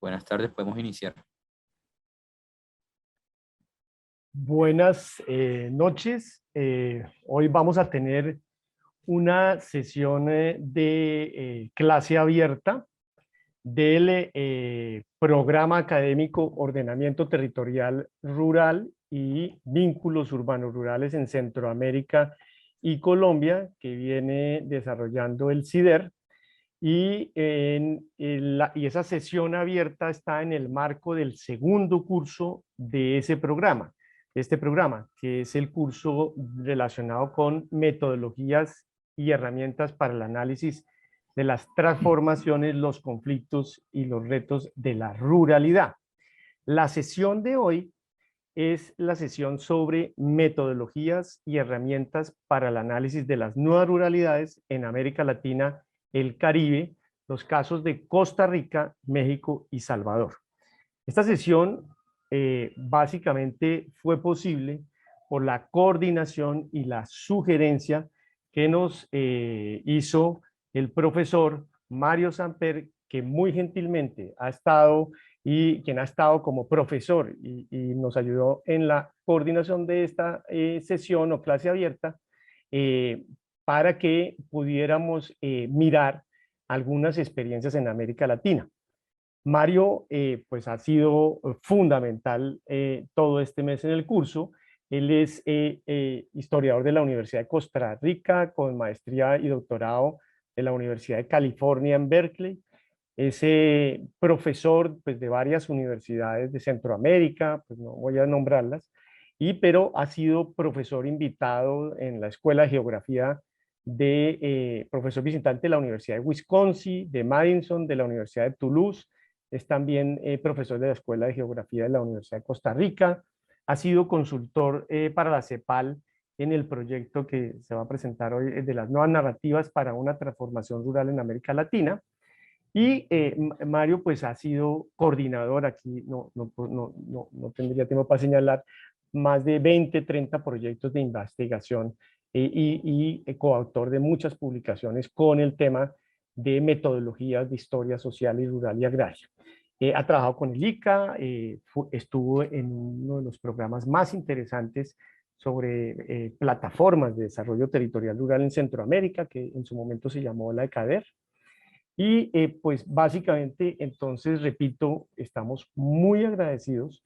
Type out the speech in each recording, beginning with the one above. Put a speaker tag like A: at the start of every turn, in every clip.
A: Buenas tardes, podemos iniciar.
B: Buenas noches. Hoy vamos a tener una sesión de clase abierta del programa académico Ordenamiento Territorial Rural y Vínculos Urbanos Rurales en Centroamérica y Colombia, que viene desarrollando el CIDER. Y esa sesión abierta está en el marco del segundo curso de ese programa, que es el curso relacionado con metodologías y herramientas para el análisis de las transformaciones, los conflictos y los retos de la ruralidad. La sesión de hoy es la sesión sobre metodologías y herramientas para el análisis de las nuevas ruralidades en América Latina, el Caribe, los casos de Costa Rica, México y Salvador. Esta sesión básicamente fue posible por la coordinación y la sugerencia que nos hizo el profesor Mario Samper, que muy gentilmente ha estado quien ha estado como profesor y nos ayudó en la coordinación de esta sesión o clase abierta para que pudiéramos mirar algunas experiencias en América Latina. Mario pues ha sido fundamental todo este mes en el curso. Él es historiador de la Universidad de Costa Rica con maestría y doctorado de la Universidad de California en Berkeley. Es profesor pues, de varias universidades de Centroamérica, pues no voy a nombrarlas, pero ha sido profesor invitado en la Escuela de Geografía de profesor visitante de la Universidad de Wisconsin, de Madison, de la Universidad de Toulouse. Es también profesor de la Escuela de Geografía de la Universidad de Costa Rica. Ha sido consultor para la CEPAL en el proyecto que se va a presentar hoy de las nuevas narrativas para una transformación rural en América Latina. Y Mario pues ha sido coordinador, aquí no tendría tiempo para señalar, más de 20, 30 proyectos de investigación y coautor de muchas publicaciones con el tema de metodologías de historia social y rural y agraria. Ha trabajado con el ICA, estuvo en uno de los programas más interesantes sobre plataformas de desarrollo territorial rural en Centroamérica, que en su momento se llamó la ECADER. Y pues básicamente, entonces, repito, estamos muy agradecidos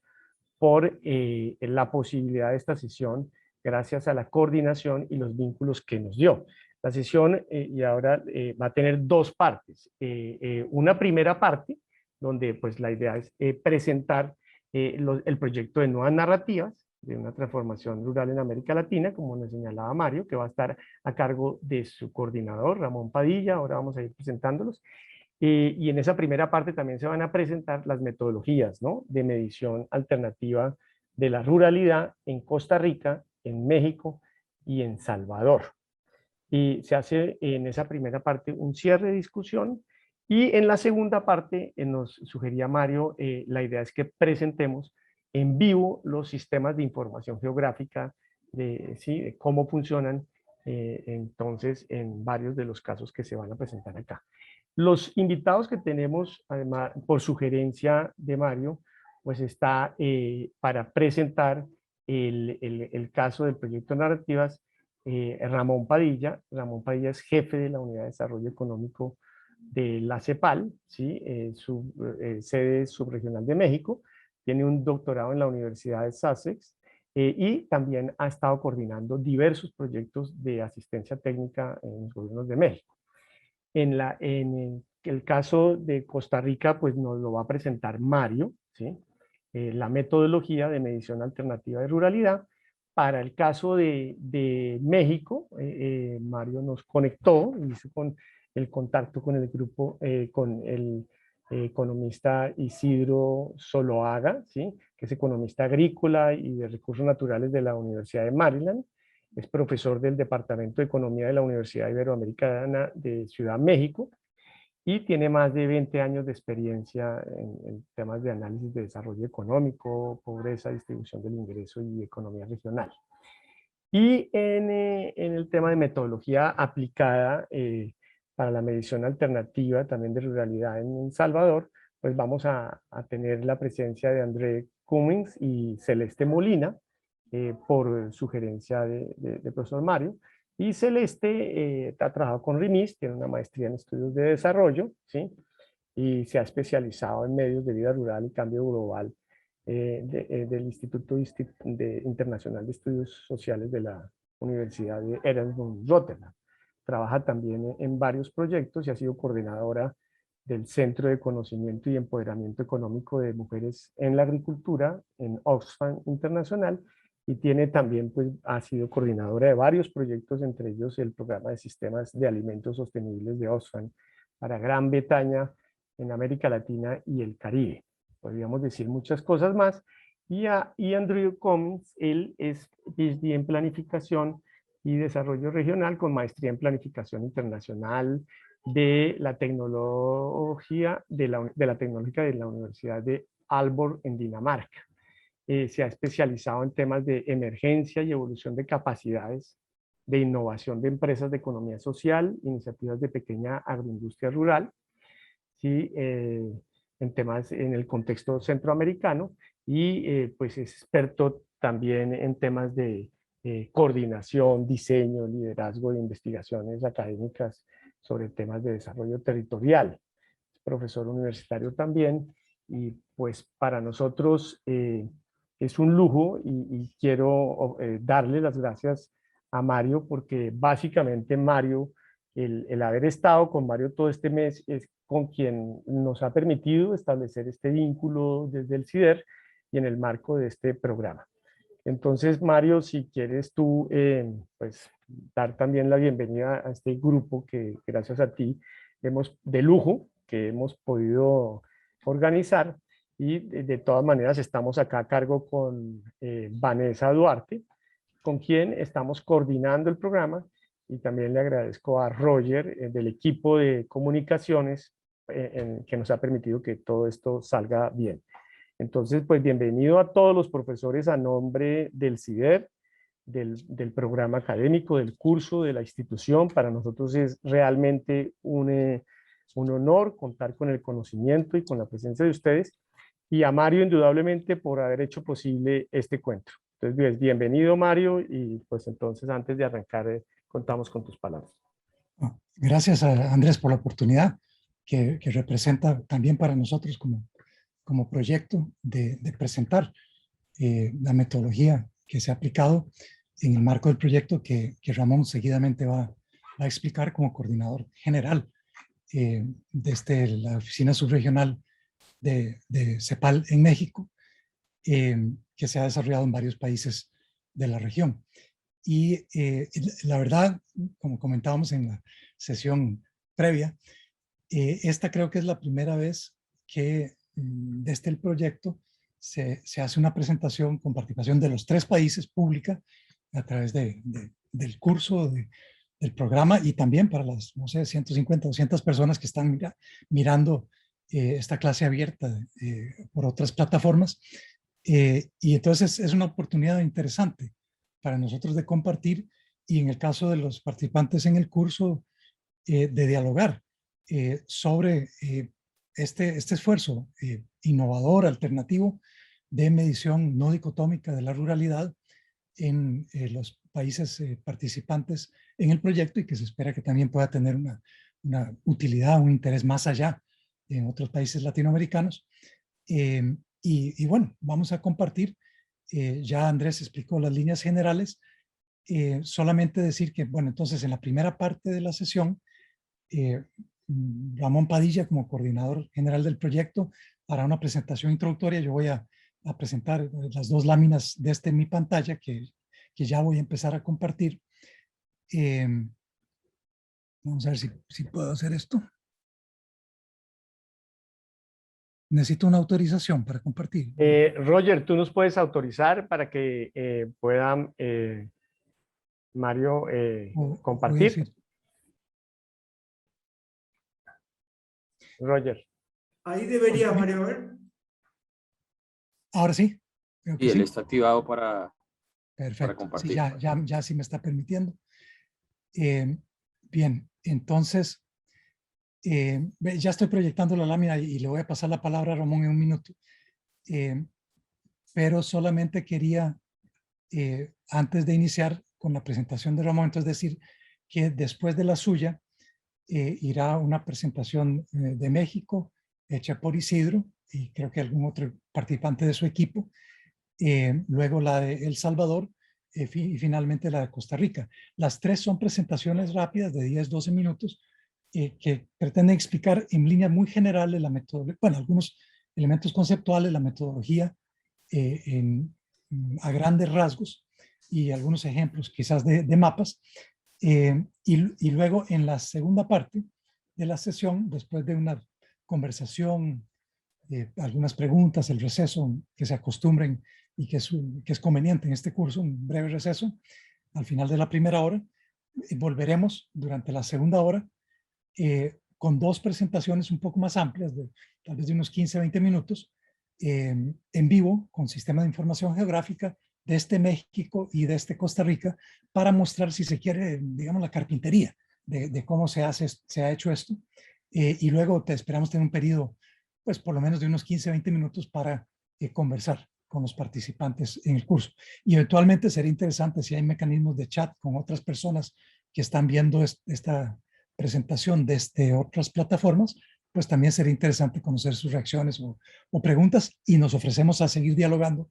B: por la posibilidad de esta sesión, gracias a la coordinación y los vínculos que nos dio. La sesión y ahora va a tener dos partes. Una primera parte, donde pues la idea es presentar el proyecto de nuevas narrativas, de una transformación rural en América Latina, como nos señalaba Mario, que va a estar a cargo de su coordinador, Ramón Padilla. Ahora vamos a ir presentándolos. Y en esa primera parte también se van a presentar las metodologías, ¿no?, de medición alternativa de la ruralidad en Costa Rica, en México y en Salvador. Y se hace en esa primera parte un cierre de discusión, y en la segunda parte nos sugería Mario, la idea es que presentemos en vivo los sistemas de información geográfica, de cómo funcionan entonces en varios de los casos que se van a presentar acá. Los invitados que tenemos, además, por sugerencia de Mario, pues está para presentar el caso del proyecto de narrativas, Ramón Padilla. Ramón Padilla es jefe de la Unidad de Desarrollo Económico de la CEPAL, ¿sí? Su sede subregional de México. Tiene un doctorado en la Universidad de Sussex y también ha estado coordinando diversos proyectos de asistencia técnica en los gobiernos de México. En el caso de Costa Rica, pues nos lo va a presentar Mario, ¿sí? La metodología de medición alternativa de ruralidad. Para el caso de México, Mario nos conectó, hizo el contacto con el grupo, con el economista Isidro Zoloaga, ¿sí?, que es economista agrícola y de recursos naturales de la Universidad de Maryland. Es profesor del Departamento de Economía de la Universidad Iberoamericana de Ciudad México y tiene más de 20 años de experiencia en temas de análisis de desarrollo económico, pobreza, distribución del ingreso y economía regional. Y en el tema de metodología aplicada para la medición alternativa también de ruralidad en El Salvador, pues vamos a tener la presencia de André Cummings y Celeste Molina, por sugerencia de profesor Mario. Y Celeste ha trabajado con RIMIS, tiene una maestría en estudios de desarrollo, ¿sí? Y se ha especializado en medios de vida rural y cambio global del Instituto Internacional de Estudios Sociales de la Universidad de Erasmus Rotterdam. Trabaja también en varios proyectos y ha sido coordinadora del Centro de Conocimiento y Empoderamiento Económico de Mujeres en la Agricultura en Oxfam Internacional, y tiene también, pues, ha sido coordinadora de varios proyectos, entre ellos el Programa de Sistemas de Alimentos Sostenibles de Oxfam para Gran Bretaña, en América Latina y el Caribe. Podríamos decir muchas cosas más. Y Andrew Cummings, él es PhD en Planificación y Desarrollo Regional con maestría en Planificación Internacional de la Tecnología de la Tecnológica de la Universidad de Aalborg en Dinamarca. Se ha especializado en temas de emergencia y evolución de capacidades de innovación de empresas de economía social, iniciativas de pequeña agroindustria rural, ¿sí? En temas en el contexto centroamericano, y pues es experto también en temas de coordinación, diseño, liderazgo de investigaciones académicas sobre temas de desarrollo territorial. Es profesor universitario también, y pues para nosotros es un lujo, y quiero darle las gracias a Mario, porque básicamente Mario, el haber estado con Mario todo este mes, es con quien nos ha permitido establecer este vínculo desde el CIDER y en el marco de este programa. Entonces, Mario, si quieres tú, pues, dar también la bienvenida a este grupo que gracias a ti de lujo, que hemos podido organizar, y de todas maneras estamos acá a cargo con Vanessa Duarte, con quien estamos coordinando el programa, y también le agradezco a Roger del equipo de comunicaciones que nos ha permitido que todo esto salga bien. Entonces, pues bienvenido a todos los profesores a nombre del CIDER, del programa académico, del curso, de la institución. Para nosotros es realmente un honor contar con el conocimiento y con la presencia de ustedes, y a Mario indudablemente por haber hecho posible este encuentro. Entonces, bienvenido Mario, y pues entonces antes de arrancar contamos con tus palabras.
A: Gracias a Andrés por la oportunidad que representa también para nosotros como proyecto de presentar la metodología que se ha aplicado en el marco del proyecto que Ramón seguidamente va a explicar como coordinador general desde la oficina subregional de CEPAL en México, que se ha desarrollado en varios países de la región. Y la verdad, como comentábamos en la sesión previa, esta creo que es la primera vez que desde el proyecto se hace una presentación con participación de los 3 países pública a través del curso, del programa, y también para las, no sé, 150, 200 personas que están mirando esta clase abierta por otras plataformas. Y entonces es una oportunidad interesante para nosotros de compartir, y en el caso de los participantes en el curso, de dialogar sobre este esfuerzo innovador, alternativo, de medición no dicotómica de la ruralidad en los países participantes en el proyecto, y que se espera que también pueda tener una utilidad, un interés más allá en otros países latinoamericanos. Y bueno, vamos a compartir. Ya Andrés explicó las líneas generales. Solamente decir que, bueno, entonces en la primera parte de la sesión, Ramón Padilla, como coordinador general del proyecto, hará una presentación introductoria. Yo voy a presentar las 2 láminas desde mi pantalla que ya voy a empezar a compartir. Vamos a ver si puedo hacer esto. Necesito una autorización para compartir.
B: Roger, tú nos puedes autorizar para que puedan Mario
A: Voy a
B: compartir.
A: decir.
B: Roger.
C: Ahí debería, Mario, ver.
A: Ahora sí. Creo que
D: Y él
A: sí.
D: está activado para
A: Perfecto.
D: compartir.
A: Sí, ya sí me está permitiendo. Bien, entonces Ya estoy proyectando la lámina y le voy a pasar la palabra a Ramón en un minuto. Pero solamente quería, antes de iniciar con la presentación de Ramón, entonces decir que después de la suya irá una presentación de México hecha por Isidro y creo que algún otro participante de su equipo. Luego la de El Salvador y finalmente la de Costa Rica. Las tres son presentaciones rápidas de 10-12 minutos que pretenden explicar en líneas muy generales la metodología, bueno, algunos elementos conceptuales, la metodología a grandes rasgos y algunos ejemplos quizás de mapas. Y luego en la segunda parte de la sesión, después de una conversación, algunas preguntas, el receso que se acostumbren y que es conveniente en este curso, un breve receso, al final de la primera hora, volveremos durante la segunda hora con dos presentaciones un poco más amplias, tal vez de unos 15-20 minutos, en vivo, con sistema de información geográfica de este México y de este Costa Rica, para mostrar, si se quiere, digamos, la carpintería de cómo se ha hecho esto. Y luego esperamos tener un periodo, pues por lo menos de unos 15-20 minutos para conversar con los participantes en el curso. Y eventualmente sería interesante si hay mecanismos de chat con otras personas que están viendo esta presentación desde otras plataformas, pues también sería interesante conocer sus reacciones o preguntas, y nos ofrecemos a seguir dialogando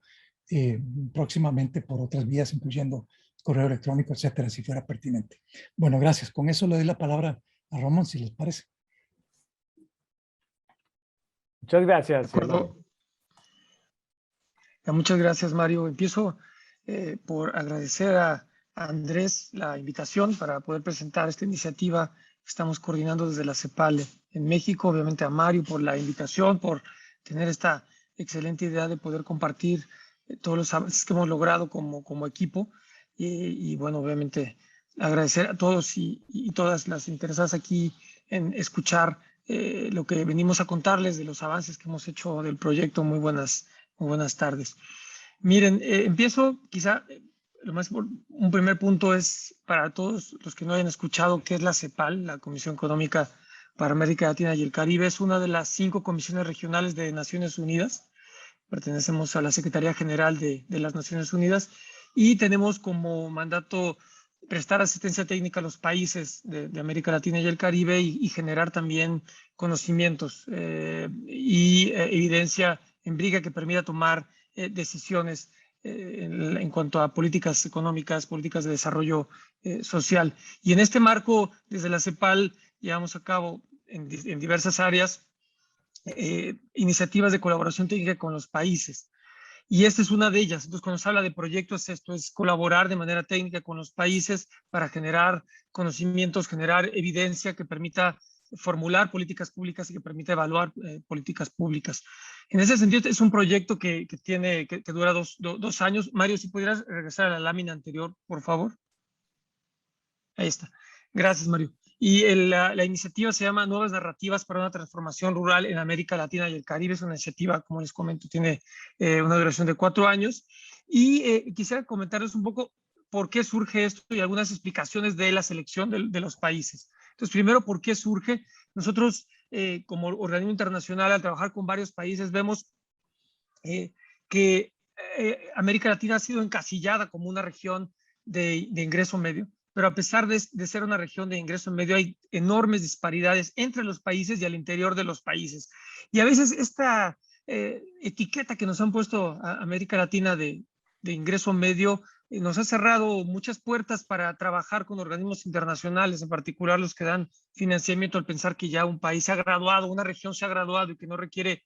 A: próximamente por otras vías, incluyendo correo electrónico, etcétera, si fuera pertinente. Bueno, gracias. Con eso le doy la palabra a Ramón, si les parece.
B: Muchas gracias.
D: Muchas gracias, Mario. Empiezo por agradecer a Andrés la invitación para poder presentar esta iniciativa que estamos coordinando desde la CEPAL en México. Obviamente a Mario por la invitación, por tener esta excelente idea de poder compartir todos los avances que hemos logrado como equipo. Y bueno, obviamente agradecer a todos y todas las interesadas aquí en escuchar lo que venimos a contarles de los avances que hemos hecho del proyecto. Muy buenas tardes. Miren, empiezo quizá, un primer punto es para todos los que no hayan escuchado qué es la CEPAL, la Comisión Económica para América Latina y el Caribe. Es una de las 5 comisiones regionales de Naciones Unidas. Pertenecemos a la Secretaría General de las Naciones Unidas y tenemos como mandato prestar asistencia técnica a los países de América Latina y el Caribe y generar también conocimientos y evidencia empírica que permita tomar decisiones en cuanto a políticas económicas, políticas de desarrollo social. Y en este marco, desde la CEPAL, llevamos a cabo en diversas áreas iniciativas de colaboración técnica con los países. Y esta es una de ellas. Entonces, cuando se habla de proyectos, esto es colaborar de manera técnica con los países para generar conocimientos, generar evidencia que permita formular políticas públicas y que permita evaluar políticas públicas. En ese sentido, es un proyecto que dura dos años. Mario, si pudieras regresar a la lámina anterior, por favor. Ahí está. Gracias, Mario. Y la iniciativa se llama Nuevas Narrativas para una Transformación Rural en América Latina y el Caribe. Es una iniciativa, como les comento, tiene una duración de 4 años. Y quisiera comentarles un poco por qué surge esto y algunas explicaciones de la selección de los países. Entonces, primero, ¿por qué surge? Nosotros, como organismo internacional, al trabajar con varios países, vemos que América Latina ha sido encasillada como una región de ingreso medio. Pero a pesar de ser una región de ingreso medio, hay enormes disparidades entre los países y al interior de los países. Y a veces esta etiqueta que nos han puesto a América Latina de ingreso medio nos ha cerrado muchas puertas para trabajar con organismos internacionales, en particular los que dan financiamiento, al pensar que ya un país se ha graduado, una región se ha graduado y que no requiere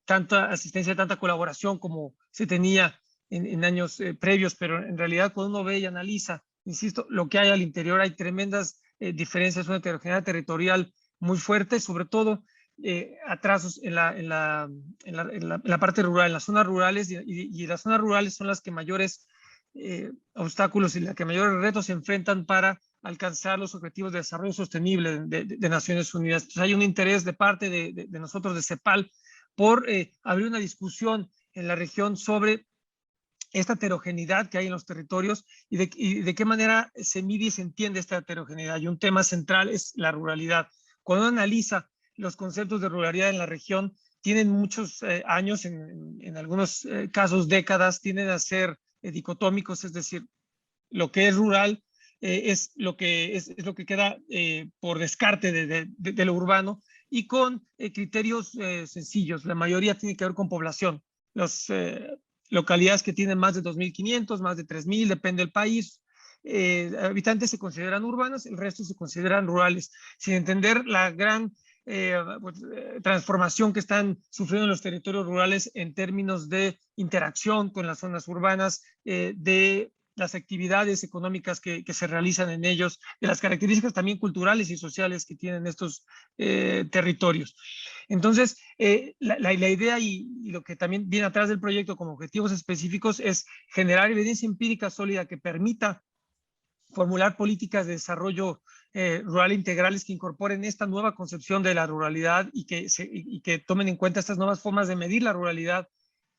D: tanta asistencia, tanta colaboración como se tenía en años previos. Pero en realidad, cuando uno ve y analiza, insisto, lo que hay al interior, hay tremendas diferencias, una heterogeneidad territorial muy fuerte, sobre todo atrasos en la parte rural, en las zonas rurales, y las zonas rurales son las que mayores obstáculos y las que mayores retos se enfrentan para alcanzar los objetivos de desarrollo sostenible de Naciones Unidas. Entonces hay un interés de parte de nosotros de CEPAL por abrir una discusión en la región sobre esta heterogeneidad que hay en los territorios y de qué manera se mide y se entiende esta heterogeneidad. Y un tema central es la ruralidad. cuando uno analiza los conceptos de ruralidad en la región, tienen muchos años, en algunos casos décadas, tienden a ser dicotómicos, es decir, lo que es rural es lo que queda por descarte de lo urbano, y con criterios sencillos. La mayoría tiene que ver con población. Las localidades que tienen más de 2.500, más de 3.000, depende del país, habitantes se consideran urbanas, el resto se consideran rurales, sin entender la gran transformación que están sufriendo los territorios rurales en términos de interacción con las zonas urbanas, de las actividades económicas que se realizan en ellos, de las características también culturales y sociales que tienen estos territorios. Entonces, la idea y lo que también viene atrás del proyecto como objetivos específicos es generar evidencia empírica sólida que permita formular políticas de desarrollo rural integrales que incorporen esta nueva concepción de la ruralidad y que tomen en cuenta estas nuevas formas de medir la ruralidad.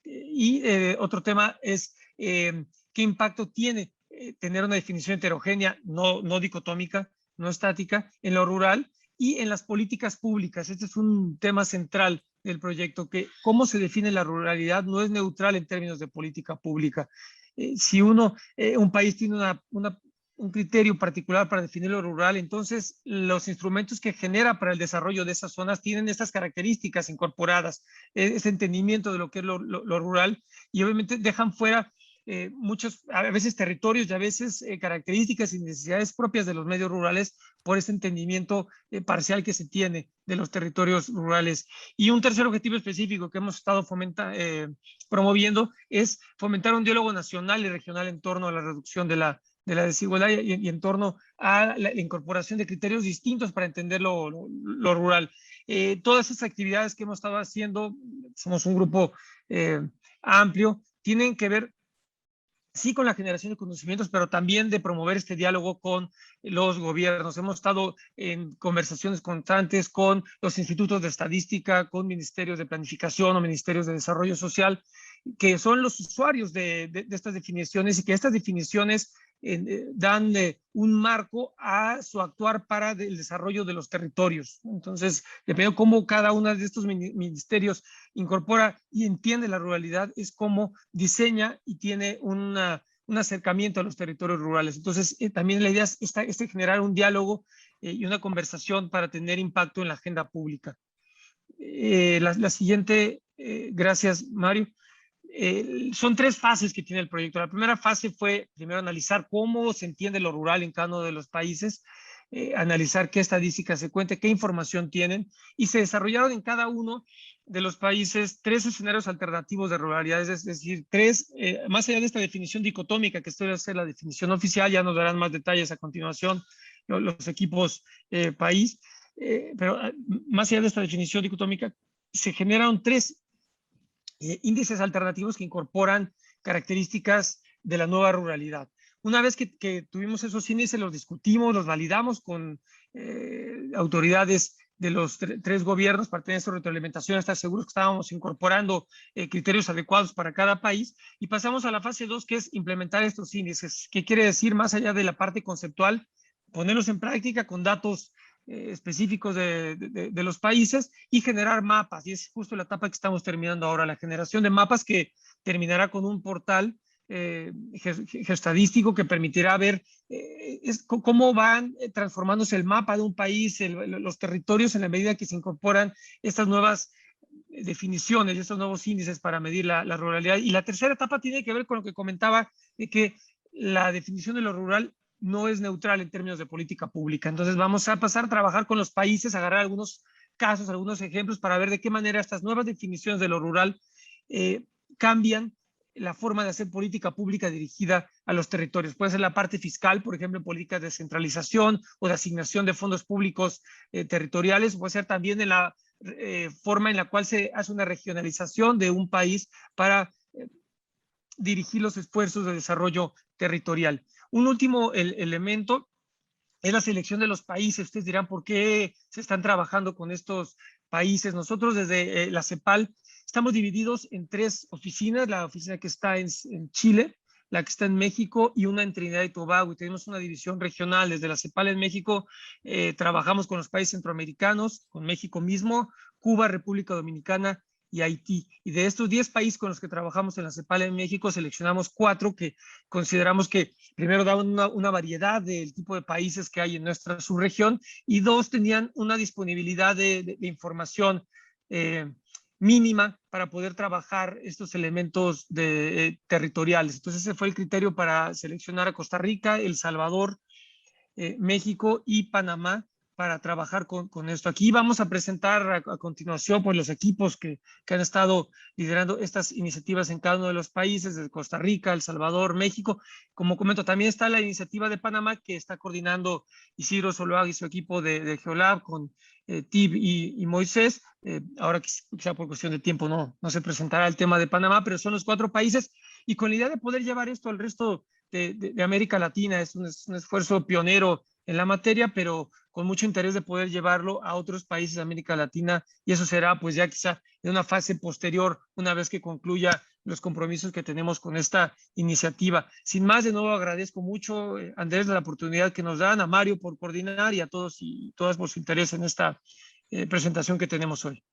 D: Y otro tema es qué impacto tiene tener una definición heterogénea, no dicotómica, no estática, en lo rural y en las políticas públicas. Este es un tema central del proyecto, que cómo se define la ruralidad no es neutral en términos de política pública. Si un país tiene un criterio particular para definir lo rural, entonces los instrumentos que genera para el desarrollo de esas zonas tienen estas características incorporadas, ese entendimiento de lo que es lo rural, y obviamente dejan fuera muchos, a veces territorios y a veces características y necesidades propias de los medios rurales por ese entendimiento parcial que se tiene de los territorios rurales. Y un tercer objetivo específico que hemos estado promoviendo es fomentar un diálogo nacional y regional en torno a la reducción de la desigualdad y en torno a la incorporación de criterios distintos para entender lo rural. Todas esas actividades que hemos estado haciendo, somos un grupo amplio, tienen que ver sí con la generación de conocimientos, pero también de promover este diálogo con los gobiernos. Hemos estado en conversaciones constantes con los institutos de estadística, con ministerios de planificación o ministerios de desarrollo social, que son los usuarios de estas definiciones, y que estas definiciones dan un marco a su actuar para el desarrollo de los territorios. Entonces, dependiendo cómo cada uno de estos ministerios incorpora y entiende la ruralidad, es cómo diseña y tiene un acercamiento a los territorios rurales. Entonces, también la idea es generar un diálogo y una conversación para tener impacto en la agenda pública. La siguiente, gracias, Mario. Son tres fases que tiene el proyecto. La primera fase fue primero analizar cómo se entiende lo rural en cada uno de los países, analizar qué estadísticas se cuentan, qué información tienen, y se desarrollaron en cada uno de los países 3 escenarios alternativos de ruralidad, es decir, más allá de esta definición dicotómica, que esto debe ser la definición oficial, ya nos darán más detalles a continuación los equipos país, pero más allá de esta definición dicotómica, se generaron 3 índices alternativos que incorporan características de la nueva ruralidad. Una vez que tuvimos esos índices, los discutimos, los validamos con autoridades de los 3 gobiernos para tener su retroalimentación, estar seguros que estábamos incorporando criterios adecuados para cada país, y pasamos a la fase 2, que es implementar estos índices. ¿Qué quiere decir? Más allá de la parte conceptual, ponerlos en práctica con datos específicos de los países y generar mapas. Y es justo la etapa que estamos terminando ahora, la generación de mapas, que terminará con un portal geoestadístico que permitirá ver cómo van transformándose el mapa de un país, los territorios, en la medida que se incorporan estas nuevas definiciones y estos nuevos índices para medir la ruralidad. Y la tercera etapa tiene que ver con lo que comentaba, de que la definición de lo rural no es neutral en términos de política pública. Entonces vamos a pasar a trabajar con los países, agarrar algunos casos, algunos ejemplos para ver de qué manera estas nuevas definiciones de lo rural cambian la forma de hacer política pública dirigida a los territorios. Puede ser la parte fiscal, por ejemplo, políticas de centralización o de asignación de fondos públicos territoriales. Puede ser también en la forma en la cual se hace una regionalización de un país para dirigir los esfuerzos de desarrollo territorial. Un último elemento es la selección de los países. Ustedes dirán, ¿por qué se están trabajando con estos países? Nosotros desde la CEPAL estamos divididos en 3 oficinas. La oficina que está en Chile, la que está en México y una en Trinidad y Tobago. Y tenemos una división regional. Desde la CEPAL en México trabajamos con los países centroamericanos, con México mismo, Cuba, República Dominicana y Haití. Y de estos 10 países con los que trabajamos en la CEPAL en México, seleccionamos 4 que consideramos que primero daban una variedad del tipo de países que hay en nuestra subregión, y 2 tenían una disponibilidad de información mínima para poder trabajar estos elementos territoriales. Entonces ese fue el criterio para seleccionar a Costa Rica, El Salvador, México y Panamá para trabajar con esto. Aquí vamos a presentar a continuación pues, los equipos que han estado liderando estas iniciativas en cada uno de los países, de Costa Rica, El Salvador, México. Como comento, también está la iniciativa de Panamá que está coordinando Isidro Zuluaga y su equipo de Geolab con Tib y Moisés. Ahora quizá por cuestión de tiempo no se presentará el tema de Panamá, pero son los 4 países y con la idea de poder llevar esto al resto de América Latina. Es un esfuerzo pionero en la materia, pero con mucho interés de poder llevarlo a otros países de América Latina, y eso será pues ya quizá en una fase posterior, una vez que concluya los compromisos que tenemos con esta iniciativa. Sin más, de nuevo agradezco mucho, Andrés, la oportunidad que nos dan, a Mario por coordinar y a todos y todas por su interés en esta presentación que tenemos hoy.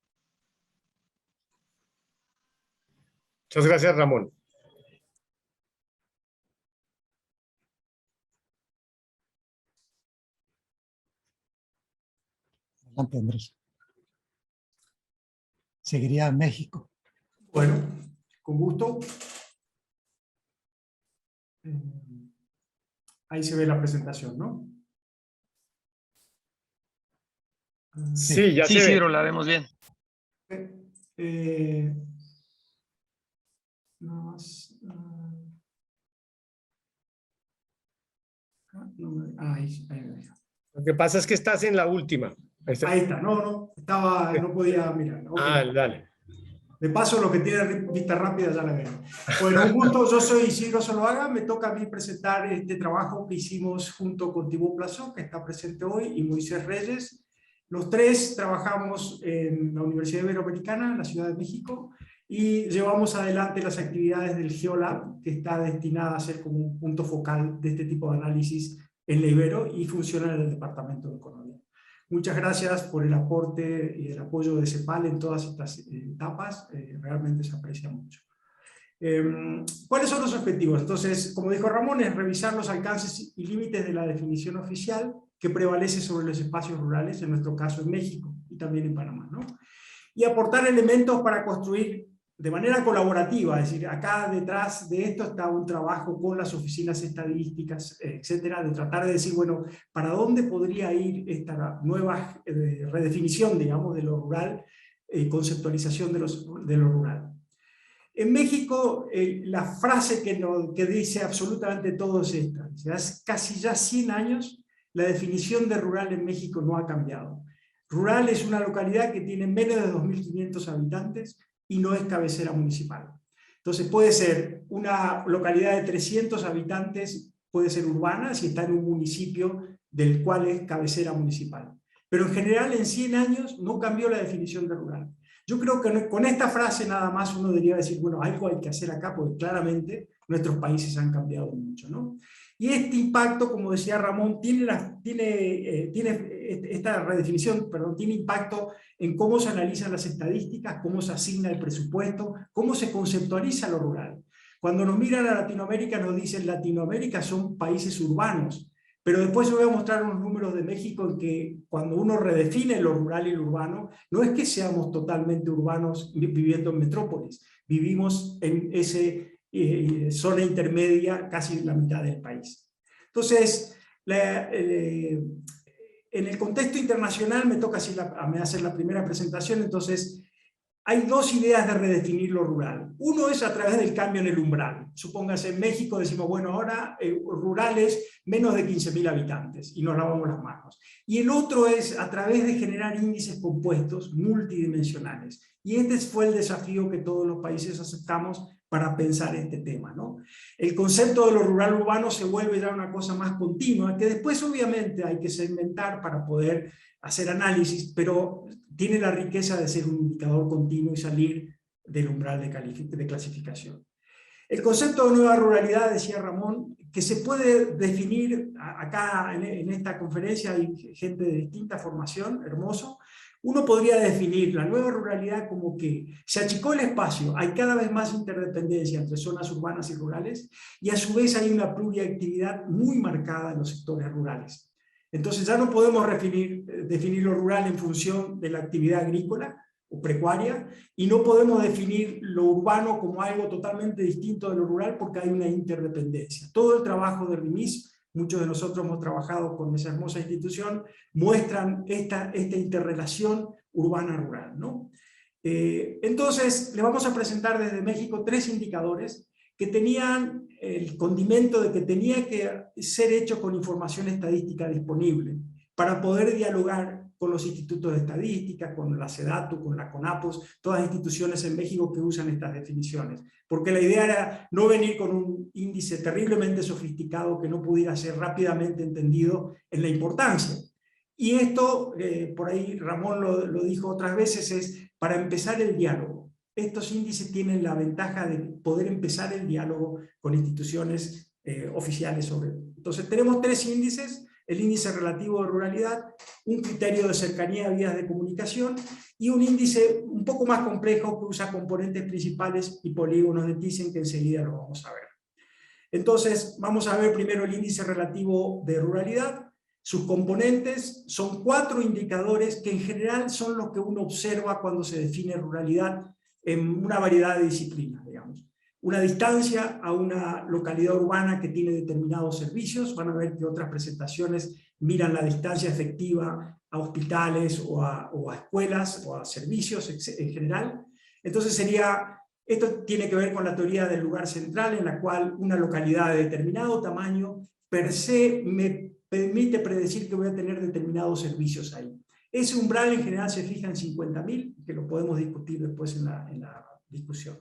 B: Muchas gracias, Ramón.
A: Adelante, Andrés. Seguiría México.
C: Bueno, con gusto. Ahí se ve la presentación, ¿no?
B: Sí, ya
D: sí,
B: se
D: Isidro,
B: ve.
D: la vemos bien.
C: Nada más, ahí me deja.
B: Lo que pasa es que estás en la última.
C: Ahí está, no podía mirar. Okay.
B: Dale.
C: De paso, lo que tiene vista rápida ya la veo. Bueno, un gusto, yo soy Isidro Zuluaga, me toca a mí presentar este trabajo que hicimos junto con Thibaut Plasson, que está presente hoy, y Moisés Reyes. Los 3 trabajamos en la Universidad Iberoamericana, en la Ciudad de México, y llevamos adelante las actividades del Geolab, que está destinada a ser como un punto focal de este tipo de análisis en la Ibero y funciona en el Departamento de Economía. Muchas gracias por el aporte y el apoyo de CEPAL en todas estas etapas, realmente se aprecia mucho. ¿Cuáles son los objetivos? Entonces, como dijo Ramón, es revisar los alcances y límites de la definición oficial que prevalece sobre los espacios rurales, en nuestro caso en México y también en Panamá, ¿no? Y aportar elementos para construir de manera colaborativa, es decir, acá detrás de esto está un trabajo con las oficinas estadísticas, etcétera, de tratar de decir, bueno, ¿para dónde podría ir esta nueva redefinición, digamos, de lo rural, conceptualización de lo rural? En México, la frase que dice absolutamente todo es esta: hace casi ya 100 años, la definición de rural en México no ha cambiado. Rural es una localidad que tiene menos de 2.500 habitantes y no es cabecera municipal. Entonces puede ser una localidad de 300 habitantes, puede ser urbana si está en un municipio del cual es cabecera municipal. Pero en general en 100 años no cambió la definición de rural. Yo creo que con esta frase nada más uno debería decir, bueno, algo hay que hacer acá porque claramente nuestros países han cambiado mucho, ¿no? Y este impacto, como decía Ramón, esta redefinición, perdón, tiene impacto en cómo se analizan las estadísticas, cómo se asigna el presupuesto, cómo se conceptualiza lo rural. Cuando nos miran a Latinoamérica nos dicen Latinoamérica son países urbanos, pero después yo voy a mostrar unos números de México en que cuando uno redefine lo rural y lo urbano, no es que seamos totalmente urbanos viviendo en metrópolis, vivimos en esa zona intermedia, casi la mitad del país. Entonces, en el contexto internacional me toca hacer la primera presentación, entonces hay 2 ideas de redefinir lo rural. Uno es a través del cambio en el umbral. Supóngase en México decimos, bueno, ahora rural es menos de 15.000 habitantes y nos lavamos las manos. Y el otro es a través de generar índices compuestos multidimensionales. Y este fue el desafío que todos los países aceptamos para pensar este tema, ¿no? El concepto de lo rural urbano se vuelve ya una cosa más continua, que después obviamente hay que segmentar para poder hacer análisis, pero tiene la riqueza de ser un indicador continuo y salir del umbral de clasificación. El concepto de nueva ruralidad, decía Ramón, que se puede definir, acá en esta conferencia hay gente de distinta formación, hermoso, uno podría definir la nueva ruralidad como que se achicó el espacio, hay cada vez más interdependencia entre zonas urbanas y rurales, y a su vez hay una pluriactividad muy marcada en los sectores rurales. Entonces ya no podemos definir lo rural en función de la actividad agrícola o pecuaria, y no podemos definir lo urbano como algo totalmente distinto de lo rural porque hay una interdependencia. Todo el trabajo de RIMIS, muchos de nosotros hemos trabajado con esa hermosa institución, muestran esta interrelación urbana-rural, ¿no? Entonces, les vamos a presentar desde México 3 indicadores que tenían el condimento de que tenía que ser hecho con información estadística disponible para poder dialogar con los institutos de estadística, con la SEDATU, con la CONAPOS, todas las instituciones en México que usan estas definiciones. Porque la idea era no venir con un índice terriblemente sofisticado que no pudiera ser rápidamente entendido en la importancia. Y esto, por ahí Ramón lo dijo otras veces, es para empezar el diálogo. Estos índices tienen la ventaja de poder empezar el diálogo con instituciones oficiales sobre esto. Entonces tenemos 3 índices: el índice relativo de ruralidad, un criterio de cercanía a vías de comunicación y un índice un poco más complejo que usa componentes principales y polígonos de Thyssen, que enseguida lo vamos a ver. Entonces vamos a ver primero el índice relativo de ruralidad. Sus componentes son 4 indicadores que en general son los que uno observa cuando se define ruralidad en una variedad de disciplinas, digamos. Una distancia a una localidad urbana que tiene determinados servicios. Van a ver que otras presentaciones miran la distancia efectiva a hospitales o a escuelas o a servicios en general. Entonces esto tiene que ver con la teoría del lugar central, en la cual una localidad de determinado tamaño per se me permite predecir que voy a tener determinados servicios ahí. Ese umbral en general se fija en 50.000, que lo podemos discutir después en la discusión.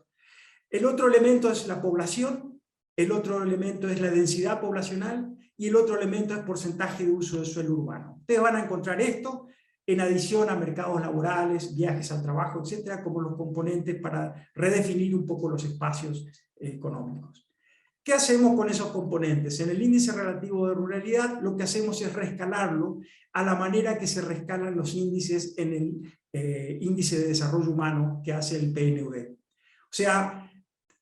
C: El otro elemento es la población, el otro elemento es la densidad poblacional y el otro elemento es porcentaje de uso de suelo urbano. Ustedes van a encontrar esto en adición a mercados laborales, viajes al trabajo, etcétera, como los componentes para redefinir un poco los espacios económicos. ¿Qué hacemos con esos componentes? En el índice relativo de ruralidad lo que hacemos es reescalarlo a la manera que se reescalan los índices en el índice de desarrollo humano que hace el PNUD. O sea,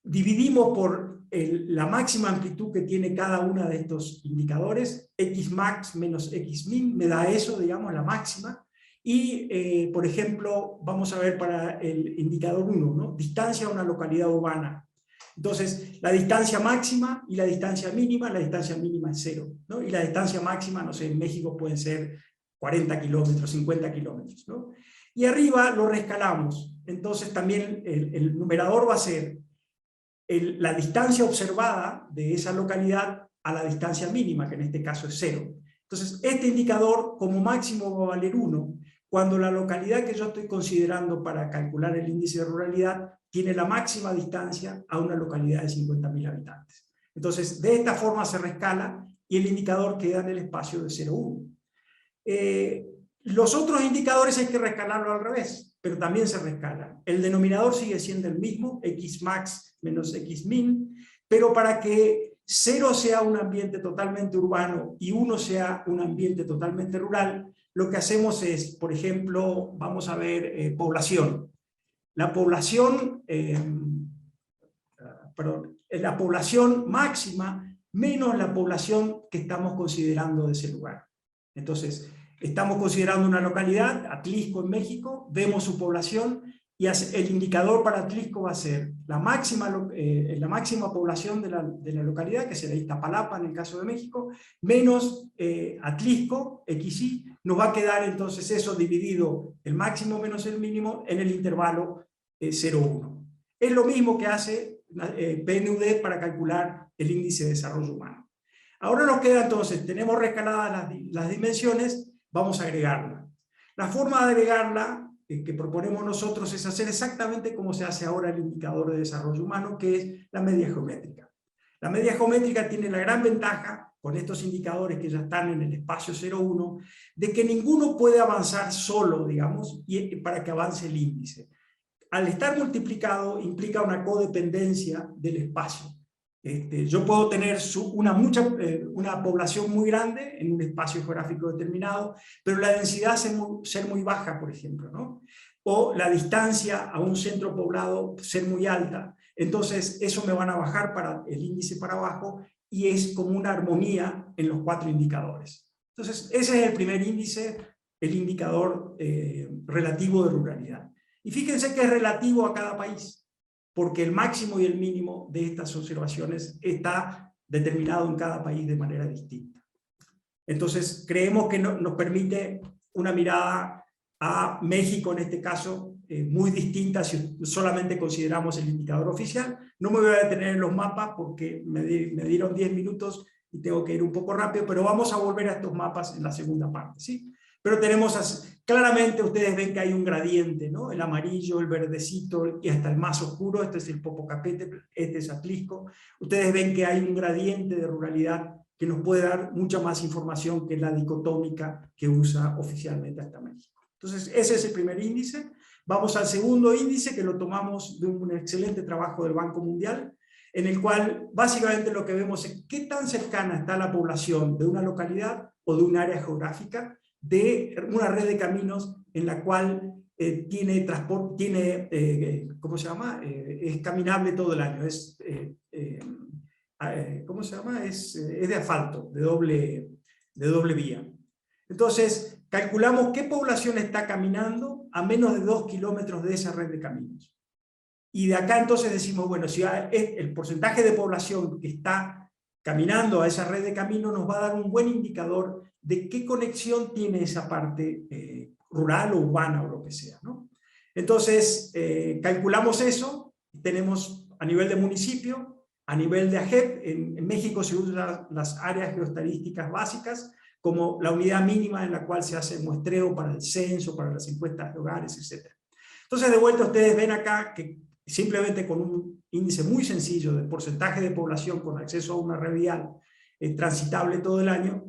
C: dividimos por la máxima amplitud que tiene cada uno de estos indicadores, Xmax menos Xmin, me da eso, digamos, la máxima, y, por ejemplo, vamos a ver para el indicador 1, ¿no? Distancia a una localidad urbana. Entonces, la distancia máxima y la distancia mínima es 0, ¿no? Y la distancia máxima, no sé, en México pueden ser 40 kilómetros, 50 kilómetros, ¿no? Y arriba lo reescalamos. Entonces, también el numerador va a ser la distancia observada de esa localidad a la distancia mínima, que en este caso es 0. Entonces, este indicador como máximo va a valer 1, cuando la localidad que yo estoy considerando para calcular el índice de ruralidad tiene la máxima distancia a una localidad de 50.000 habitantes. Entonces, de esta forma se reescala y el indicador queda en el espacio de 0,1. Los otros indicadores hay que reescalarlo al revés, pero también se reescalan. El denominador sigue siendo el mismo, Xmax menos Xmin, pero para que 0 sea un ambiente totalmente urbano y 1 sea un ambiente totalmente rural, lo que hacemos es, por ejemplo, vamos a ver población. La población máxima menos la población que estamos considerando de ese lugar. Entonces, estamos considerando una localidad, Atlisco en México, vemos su población y el indicador para Atlisco va a ser la máxima población de la localidad, que será Iztapalapa en el caso de México, menos Atlisco, XY, nos va a quedar entonces eso dividido, el máximo menos el mínimo, en el intervalo 0,1. Es lo mismo que hace PNUD para calcular el índice de desarrollo humano. Ahora nos queda entonces, tenemos reescaladas las dimensiones, vamos a agregarla. La forma de agregarla que proponemos nosotros es hacer exactamente como se hace ahora el indicador de desarrollo humano, que es la media geométrica. La media geométrica tiene la gran ventaja, con estos indicadores que ya están en el espacio 0,1, de que ninguno puede avanzar solo, digamos, para que avance el índice. al estar multiplicado implica una codependencia del espacio. Yo puedo tener una población muy grande en un espacio geográfico determinado, pero la densidad ser muy baja, por ejemplo, ¿no? O la distancia a un centro poblado ser muy alta. Entonces eso me van a bajar para el índice para abajo, y es como una armonía en los 4 indicadores. Entonces ese es el primer índice, el indicador relativo de ruralidad. Y fíjense que es relativo a cada país, porque el máximo y el mínimo de estas observaciones está determinado en cada país de manera distinta. Entonces creemos que nos permite una mirada a México en este caso muy distinta si solamente consideramos el indicador oficial. No me voy a detener en los mapas porque me dieron 10 minutos y tengo que ir un poco rápido, pero vamos a volver a estos mapas en la segunda parte, ¿sí? Pero tenemos, claramente ustedes ven que hay un gradiente, ¿no? El amarillo, el verdecito y hasta el más oscuro. Este es el Popocatépetl, este es Atlisco. Ustedes ven que hay un gradiente de ruralidad que nos puede dar mucha más información que la dicotómica que usa oficialmente hasta México. Entonces ese es el primer índice. Vamos al segundo índice, que lo tomamos de un excelente trabajo del Banco Mundial, en el cual básicamente lo que vemos es qué tan cercana está la población de una localidad o de un área geográfica de una red de caminos en la cual tiene transporte, ¿cómo se llama? Es caminable todo el año, ¿cómo se llama? Es de asfalto, de doble vía. Entonces, calculamos qué población está caminando a menos de 2 kilómetros de esa red de caminos. Y de acá entonces decimos, bueno, si el porcentaje de población que está caminando a esa red de caminos nos va a dar un buen indicador de qué conexión tiene esa parte rural o urbana o lo que sea, ¿no? Entonces, calculamos eso, tenemos a nivel de municipio, a nivel de AGEP, en México se usan las áreas geoestadísticas básicas como la unidad mínima en la cual se hace muestreo para el censo, para las encuestas de hogares, etc. Entonces, de vuelta, ustedes ven acá que simplemente con un índice muy sencillo de porcentaje de población con acceso a una red vial transitable todo el año,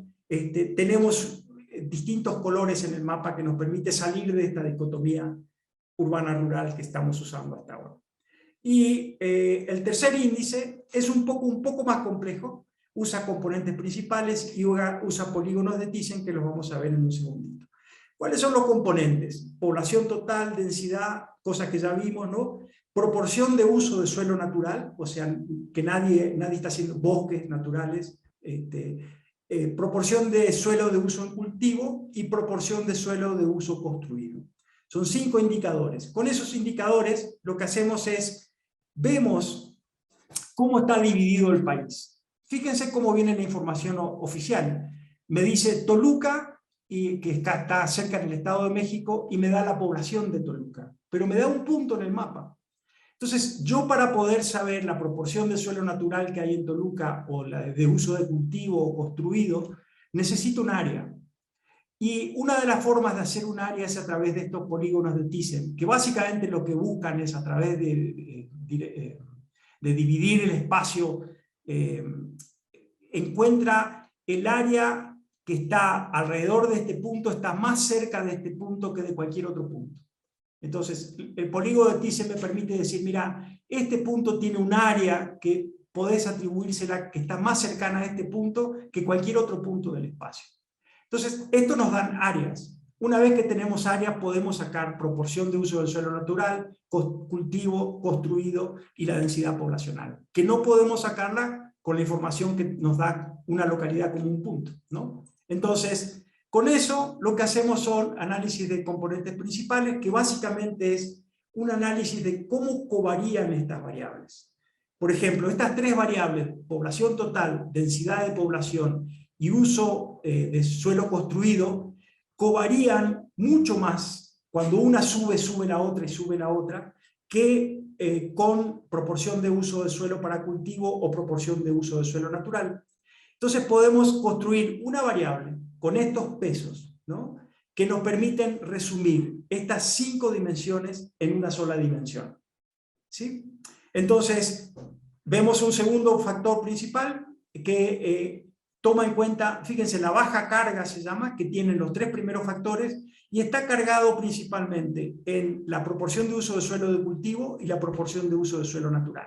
C: tenemos distintos colores en el mapa que nos permite salir de esta dicotomía urbana-rural que estamos usando hasta ahora. Y el tercer índice es un poco más complejo, usa componentes principales y usa polígonos de Thyssen que los vamos a ver en un segundito. ¿Cuáles son los componentes? Población total, densidad, cosas que ya vimos, ¿no? Proporción de uso de suelo natural, o sea, que nadie está haciendo bosques naturales, proporción de suelo de uso en cultivo y proporción de suelo de uso construido. Son 5 indicadores. Con esos indicadores lo que hacemos es, vemos cómo está dividido el país. Fíjense cómo viene la información oficial. Me dice Toluca, que está cerca del Estado de México, y me da la población de Toluca, pero me da un punto en el mapa. Entonces, yo para poder saber la proporción de suelo natural que hay en Toluca, o la de uso de cultivo o construido, necesito un área. Y una de las formas de hacer un área es a través de estos polígonos de Thyssen, que básicamente lo que buscan es a través de dividir el espacio, encuentra el área que está alrededor de este punto, está más cerca de este punto que de cualquier otro punto. Entonces, el polígono de Thyssen me permite decir, mira, este punto tiene un área que podés atribuírsela que está más cercana a este punto que cualquier otro punto del espacio. Entonces, esto nos dan áreas. Una vez que tenemos áreas, podemos sacar proporción de uso del suelo natural, cultivo, construido y la densidad poblacional, que no podemos sacarla con la información que nos da una localidad como un punto, ¿no? Entonces, con eso lo que hacemos son análisis de componentes principales, que básicamente es un análisis de cómo covarían estas variables. Por ejemplo, estas 3 variables, población total, densidad de población y uso de suelo construido, covarían mucho más cuando una sube la otra y sube la otra, que con proporción de uso de suelo para cultivo o proporción de uso de suelo natural. Entonces podemos construir una variable con estos pesos, ¿no?, que nos permiten resumir estas 5 dimensiones en una sola dimensión, ¿sí? Entonces, vemos un segundo factor principal que toma en cuenta, fíjense, la baja carga se llama, que tienen los 3 primeros factores, y está cargado principalmente en la proporción de uso de suelo de cultivo y la proporción de uso de suelo natural.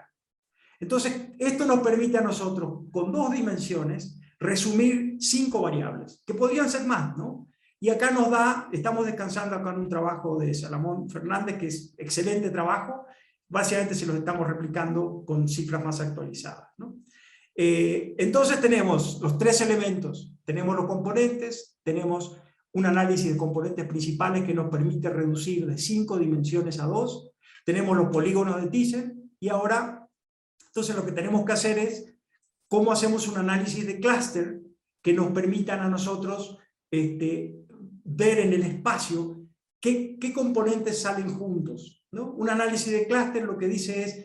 C: Entonces, esto nos permite a nosotros, con 2 dimensiones, resumir 5 variables, que podrían ser más, ¿no? Y acá nos da, estamos descansando acá en un trabajo de Salomón Fernández, que es excelente trabajo, básicamente se los estamos replicando con cifras más actualizadas, ¿no? Entonces tenemos los 3 elementos, tenemos los componentes, tenemos un análisis de componentes principales que nos permite reducir de 5 dimensiones a 2, tenemos los polígonos de Thyssen, y ahora, entonces lo que tenemos que hacer es cómo hacemos un análisis de clúster que nos permitan a nosotros ver en el espacio qué componentes salen juntos, ¿no? Un análisis de clúster lo que dice es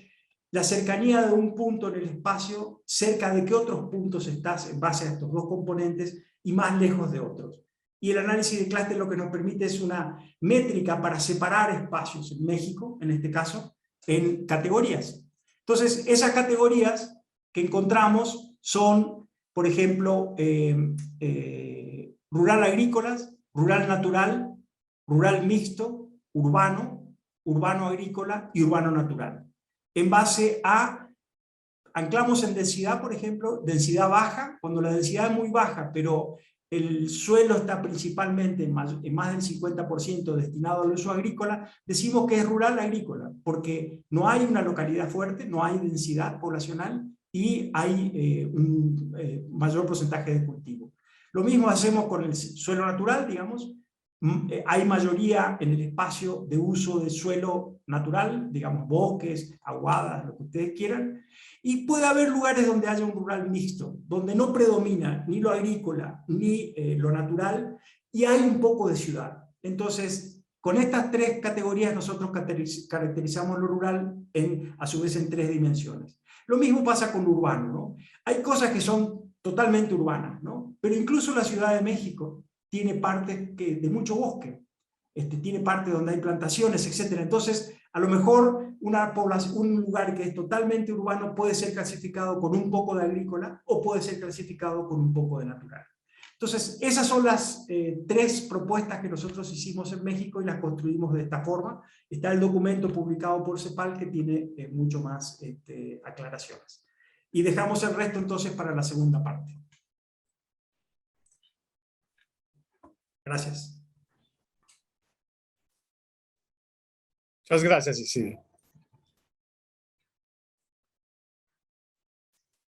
C: la cercanía de un punto en el espacio, cerca de qué otros puntos estás en base a estos 2 componentes y más lejos de otros. Y el análisis de clúster lo que nos permite es una métrica para separar espacios, en México, en este caso, en categorías. Entonces, esas categorías que encontramos son, por ejemplo, rural agrícolas, rural natural, rural mixto, urbano, urbano agrícola y urbano natural. En base a, anclamos en densidad, por ejemplo, densidad baja, cuando la densidad es muy baja, pero el suelo está principalmente en más del 50% destinado al uso agrícola, decimos que es rural agrícola, porque no hay una localidad fuerte, no hay densidad poblacional y hay un mayor porcentaje de cultivo. Lo mismo hacemos con el suelo natural, digamos, hay mayoría en el espacio de uso de suelo natural, digamos bosques, aguadas, lo que ustedes quieran, y puede haber lugares donde haya un rural mixto, donde no predomina ni lo agrícola ni lo natural, y hay un poco de ciudad. Entonces, con estas 3 categorías nosotros caracterizamos lo rural a su vez en 3 dimensiones. Lo mismo pasa con lo urbano, ¿no? Hay cosas que son totalmente urbanas, ¿no? Pero incluso la Ciudad de México tiene partes de mucho bosque, tiene partes donde hay plantaciones, etc. Entonces, a lo mejor un lugar que es totalmente urbano puede ser clasificado con un poco de agrícola o puede ser clasificado con un poco de natural. Entonces, esas son las 3 propuestas que nosotros hicimos en México y las construimos de esta forma. Está el documento publicado por CEPAL que tiene mucho más aclaraciones. Y dejamos el resto entonces para la segunda parte. Gracias.
B: Muchas gracias, Isidro.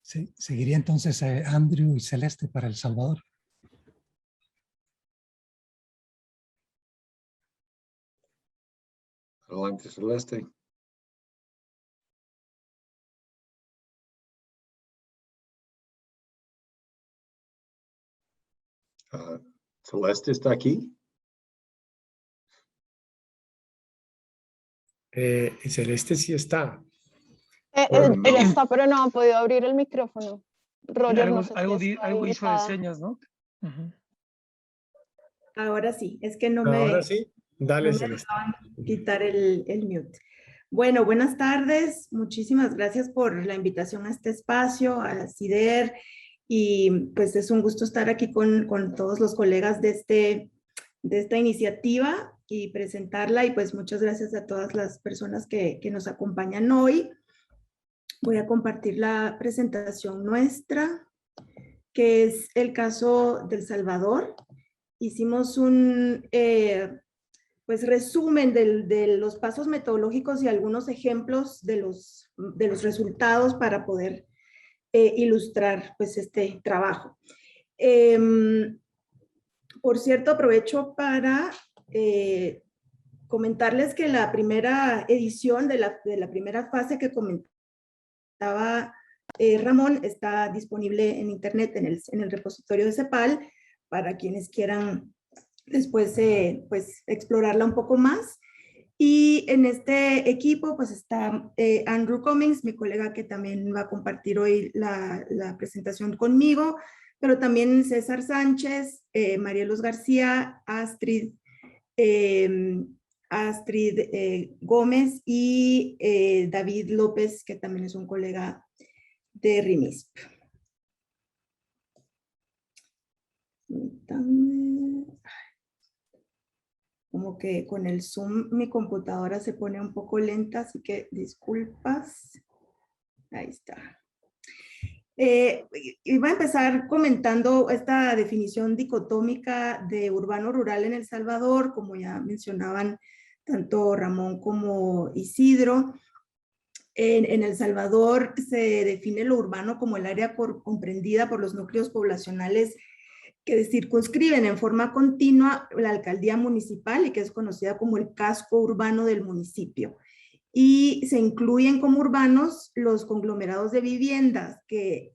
A: Sí, seguiría entonces Andrew y Celeste para El Salvador.
E: Adelante, Celeste. Celeste está aquí.
B: Celeste sí está.
E: Bueno,
F: Ella está, pero no ha podido abrir el micrófono. Roger, no sé si está
D: algo hizo de
F: habilitada.
D: señas, ¿no? Uh-huh.
G: Ahora sí, es que no
B: Ahora
G: me,
B: sí, dale,
G: no me
B: Celeste.
G: dejaban quitar el mute. Bueno, buenas tardes. Muchísimas gracias por la invitación a este espacio, a CIDER, y pues es un gusto estar aquí con todos los colegas de esta iniciativa y presentarla, y pues muchas gracias a todas las personas que nos acompañan hoy. Voy a compartir la presentación nuestra, que es el caso del Salvador. Hicimos un pues resumen de los pasos metodológicos y algunos ejemplos de los resultados para poder ilustrar pues este trabajo. Por cierto, aprovecho para comentarles que la primera edición de la primera fase que comentaba Ramón está disponible en internet en el repositorio de CEPAL para quienes quieran después pues explorarla un poco más. Y en este equipo pues está Andrew Cummings, mi colega que también va a compartir hoy la presentación conmigo, pero también César Sánchez, Marielos García, Astrid Gómez y David López, que también es un colega de RIMISP. como que con el Zoom mi computadora se pone un poco lenta, así que disculpas. Ahí está. Iba a empezar comentando esta definición dicotómica de urbano-rural en El Salvador, como ya mencionaban tanto Ramón como Isidro. En El Salvador se define lo urbano como el área comprendida por los núcleos poblacionales que circunscriben en forma continua la alcaldía municipal y que es conocida como el casco urbano del municipio. Y se incluyen como urbanos los conglomerados de viviendas que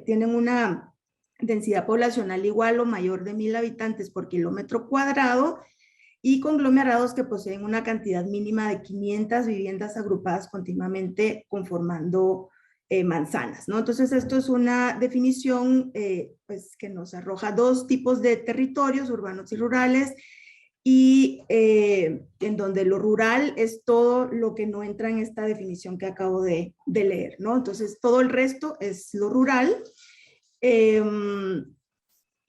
G: tienen una densidad poblacional igual o mayor de 1,000 habitantes por kilómetro cuadrado y conglomerados que poseen una cantidad mínima de 500 viviendas agrupadas continuamente conformando manzanas, ¿no? Entonces esto es una definición pues, que nos arroja dos tipos de territorios, urbanos y rurales, y en donde lo rural es todo lo que no entra en esta definición que acabo de leer, ¿no? Entonces todo el resto es lo rural.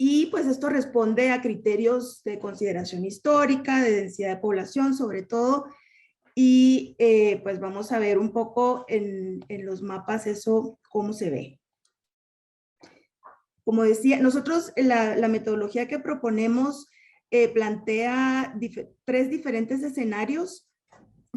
G: Y pues esto responde a criterios de consideración histórica, de densidad de población sobre todo, y pues vamos a ver un poco en los mapas eso cómo se ve. Como decía, nosotros la metodología que proponemos plantea tres diferentes escenarios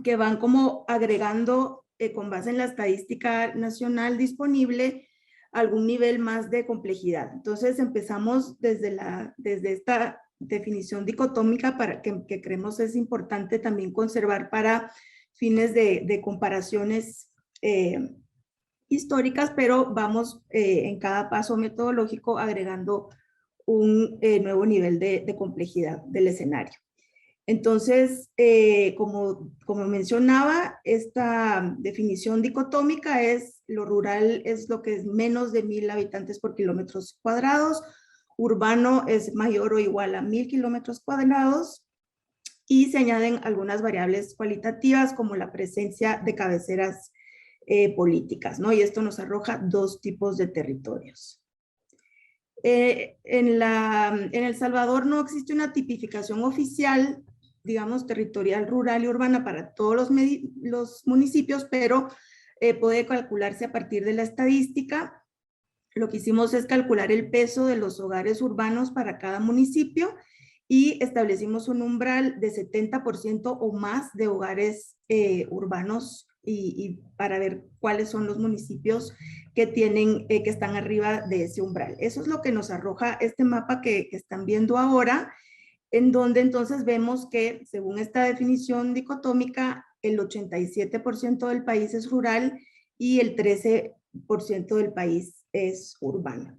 G: que van como agregando con base en la estadística nacional disponible algún nivel más de complejidad. Entonces empezamos desde esta definición dicotómica para que creemos es importante también conservar para fines de comparaciones históricas, pero vamos en cada paso metodológico agregando un nuevo nivel de complejidad del escenario. Entonces, como mencionaba, esta definición dicotómica es lo rural es lo que es menos de 1,000 habitantes por kilómetros cuadrados, urbano es mayor o igual a 1,000 kilómetros cuadrados y se añaden algunas variables cualitativas como la presencia de cabeceras políticas, ¿no? Y esto nos arroja dos tipos de territorios. En El Salvador no existe una tipificación oficial, digamos, territorial, rural y urbana para todos los municipios, pero puede calcularse a partir de la estadística. Lo que hicimos es calcular el peso de los hogares urbanos para cada municipio y establecimos un umbral de 70% o más de hogares urbanos y para ver cuáles son los municipios que están arriba de ese umbral. Eso es lo que nos arroja este mapa que están viendo ahora, en donde entonces vemos que, según esta definición dicotómica, el 87% del país es rural y el 13% del país es urbano.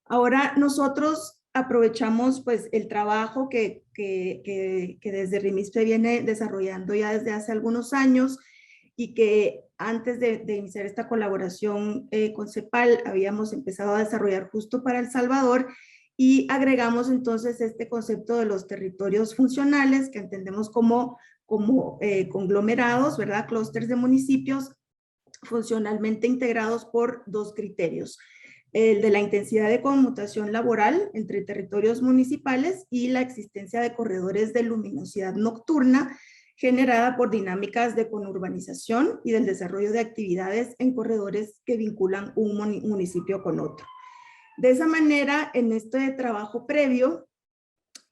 G: Ahora nosotros aprovechamos pues el trabajo que desde RIMIS se viene desarrollando ya desde hace algunos años y que antes de iniciar esta colaboración con CEPAL habíamos empezado a desarrollar justo para El Salvador y agregamos entonces este concepto de los territorios funcionales que entendemos como conglomerados, ¿verdad? Clústeres de municipios funcionalmente integrados por dos criterios. El de la intensidad de conmutación laboral entre territorios municipales y la existencia de corredores de luminosidad nocturna generada por dinámicas de conurbanización y del desarrollo de actividades en corredores que vinculan un municipio con otro. De esa manera, en este trabajo previo,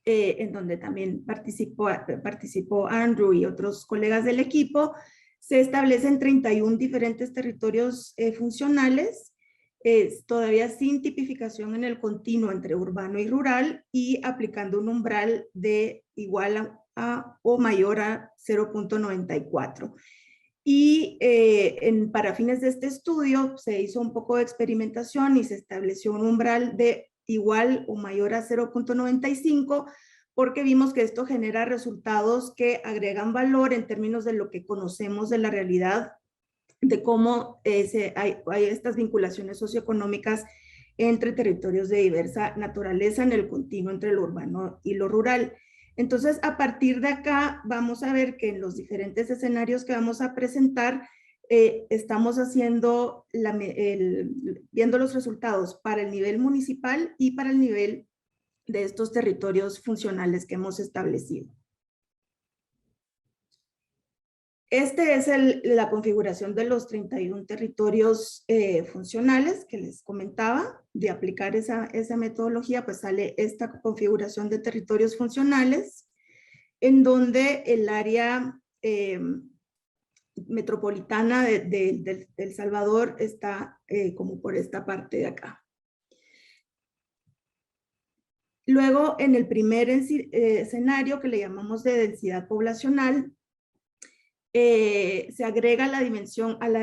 G: en donde también participó Andrew y otros colegas del equipo, se establecen 31 diferentes territorios funcionales, todavía sin tipificación en el continuo entre urbano y rural y aplicando un umbral de igual a o mayor a 0.94. Y para fines de este estudio se hizo un poco de experimentación y se estableció un umbral de igual o mayor a 0.95 porque vimos que esto genera resultados que agregan valor en términos de lo que conocemos de la realidad, de cómo hay estas vinculaciones socioeconómicas entre territorios de diversa naturaleza en el continuo entre lo urbano y lo rural. Entonces, a partir de acá, vamos a ver que en los diferentes escenarios que vamos a presentar, estamos haciendo, viendo los resultados para el nivel municipal y para el nivel de estos territorios funcionales que hemos establecido. Este es la configuración de los 31 territorios funcionales que les comentaba. De aplicar esa metodología, pues sale esta configuración de territorios funcionales, en donde el área metropolitana de El Salvador está como por esta parte de acá. Luego, en el primer escenario que le llamamos de densidad poblacional, se agrega la dimensión a la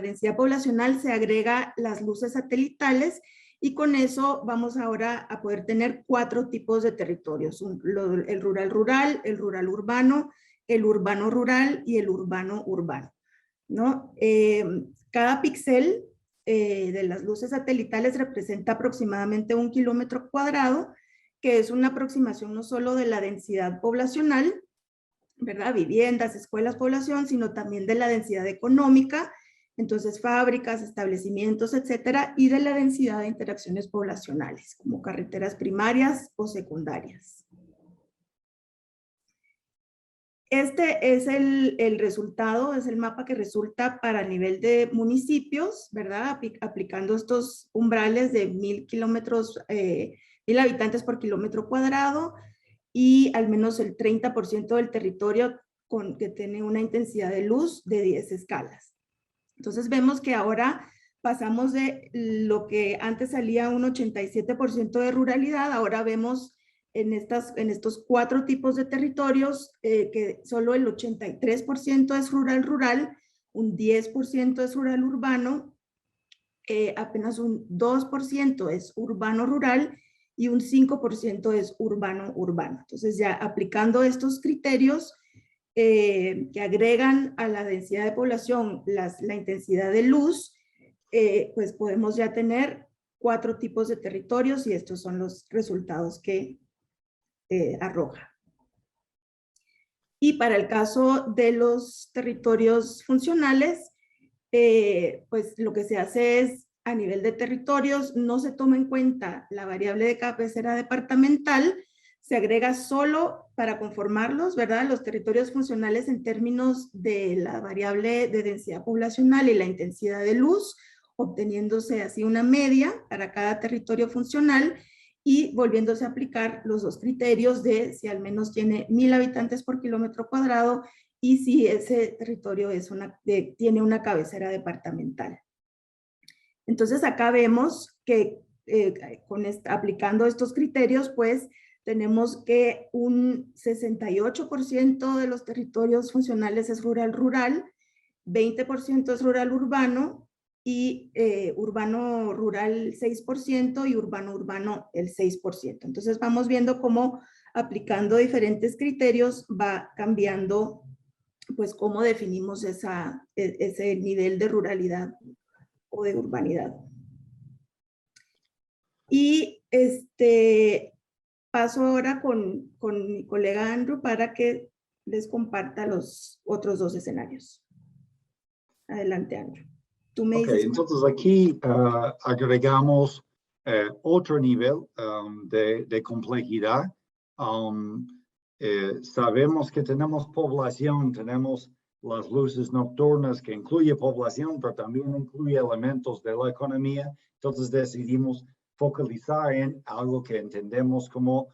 G: densidad poblacional, se agrega las luces satelitales, y con eso vamos ahora a poder tener 4 tipos de territorios: el rural-rural, el rural-urbano, el urbano-rural y el urbano-urbano, ¿no? Cada píxel de las luces satelitales representa aproximadamente 1 kilómetro cuadrado, que es una aproximación no solo de la densidad poblacional, ¿verdad? Viviendas, escuelas, población, sino también de la densidad económica, entonces fábricas, establecimientos, etcétera, y de la densidad de interacciones poblacionales, como carreteras primarias o secundarias. Este es el resultado, es el mapa que resulta para el nivel de municipios, ¿verdad? Aplicando estos umbrales de 1000 habitantes por kilómetro cuadrado, y al menos el 30% del territorio que tiene una intensidad de luz de 10 escalas. Entonces vemos que ahora pasamos de lo que antes salía un 87% de ruralidad, ahora vemos en estos 4 tipos de territorios que solo el 83% es rural-rural, un 10% es rural-urbano, apenas un 2% es urbano-rural, y un 5% es urbano-urbano. Entonces, ya aplicando estos criterios que agregan a la densidad de población la intensidad de luz, pues podemos ya tener 4 tipos de territorios, y estos son los resultados que arroja. Y para el caso de los territorios funcionales, pues lo que se hace es, a nivel de territorios, no se toma en cuenta la variable de cabecera departamental, se agrega solo para conformarlos, ¿verdad? Los territorios funcionales en términos de la variable de densidad poblacional y la intensidad de luz, obteniéndose así una media para cada territorio funcional, y volviéndose a aplicar los 2 criterios de si al menos tiene 1000 habitantes por kilómetro cuadrado y si ese territorio tiene una cabecera departamental. Entonces acá vemos que aplicando estos criterios, pues tenemos que un 68% de los territorios funcionales es rural-rural, 20% es rural-urbano, y urbano-rural 6% y urbano-urbano el 6%. Entonces vamos viendo cómo, aplicando diferentes criterios, va cambiando pues cómo definimos ese nivel de ruralidad o de urbanidad. Y paso ahora con mi colega Andrew para que les comparta los otros 2 escenarios. Adelante, Andrew. Tú me dices.
E: Entonces aquí agregamos otro nivel de complejidad. Sabemos que tenemos población, tenemos las luces nocturnas que incluye población, pero también incluye elementos de la economía. Entonces decidimos focalizar en algo que entendemos como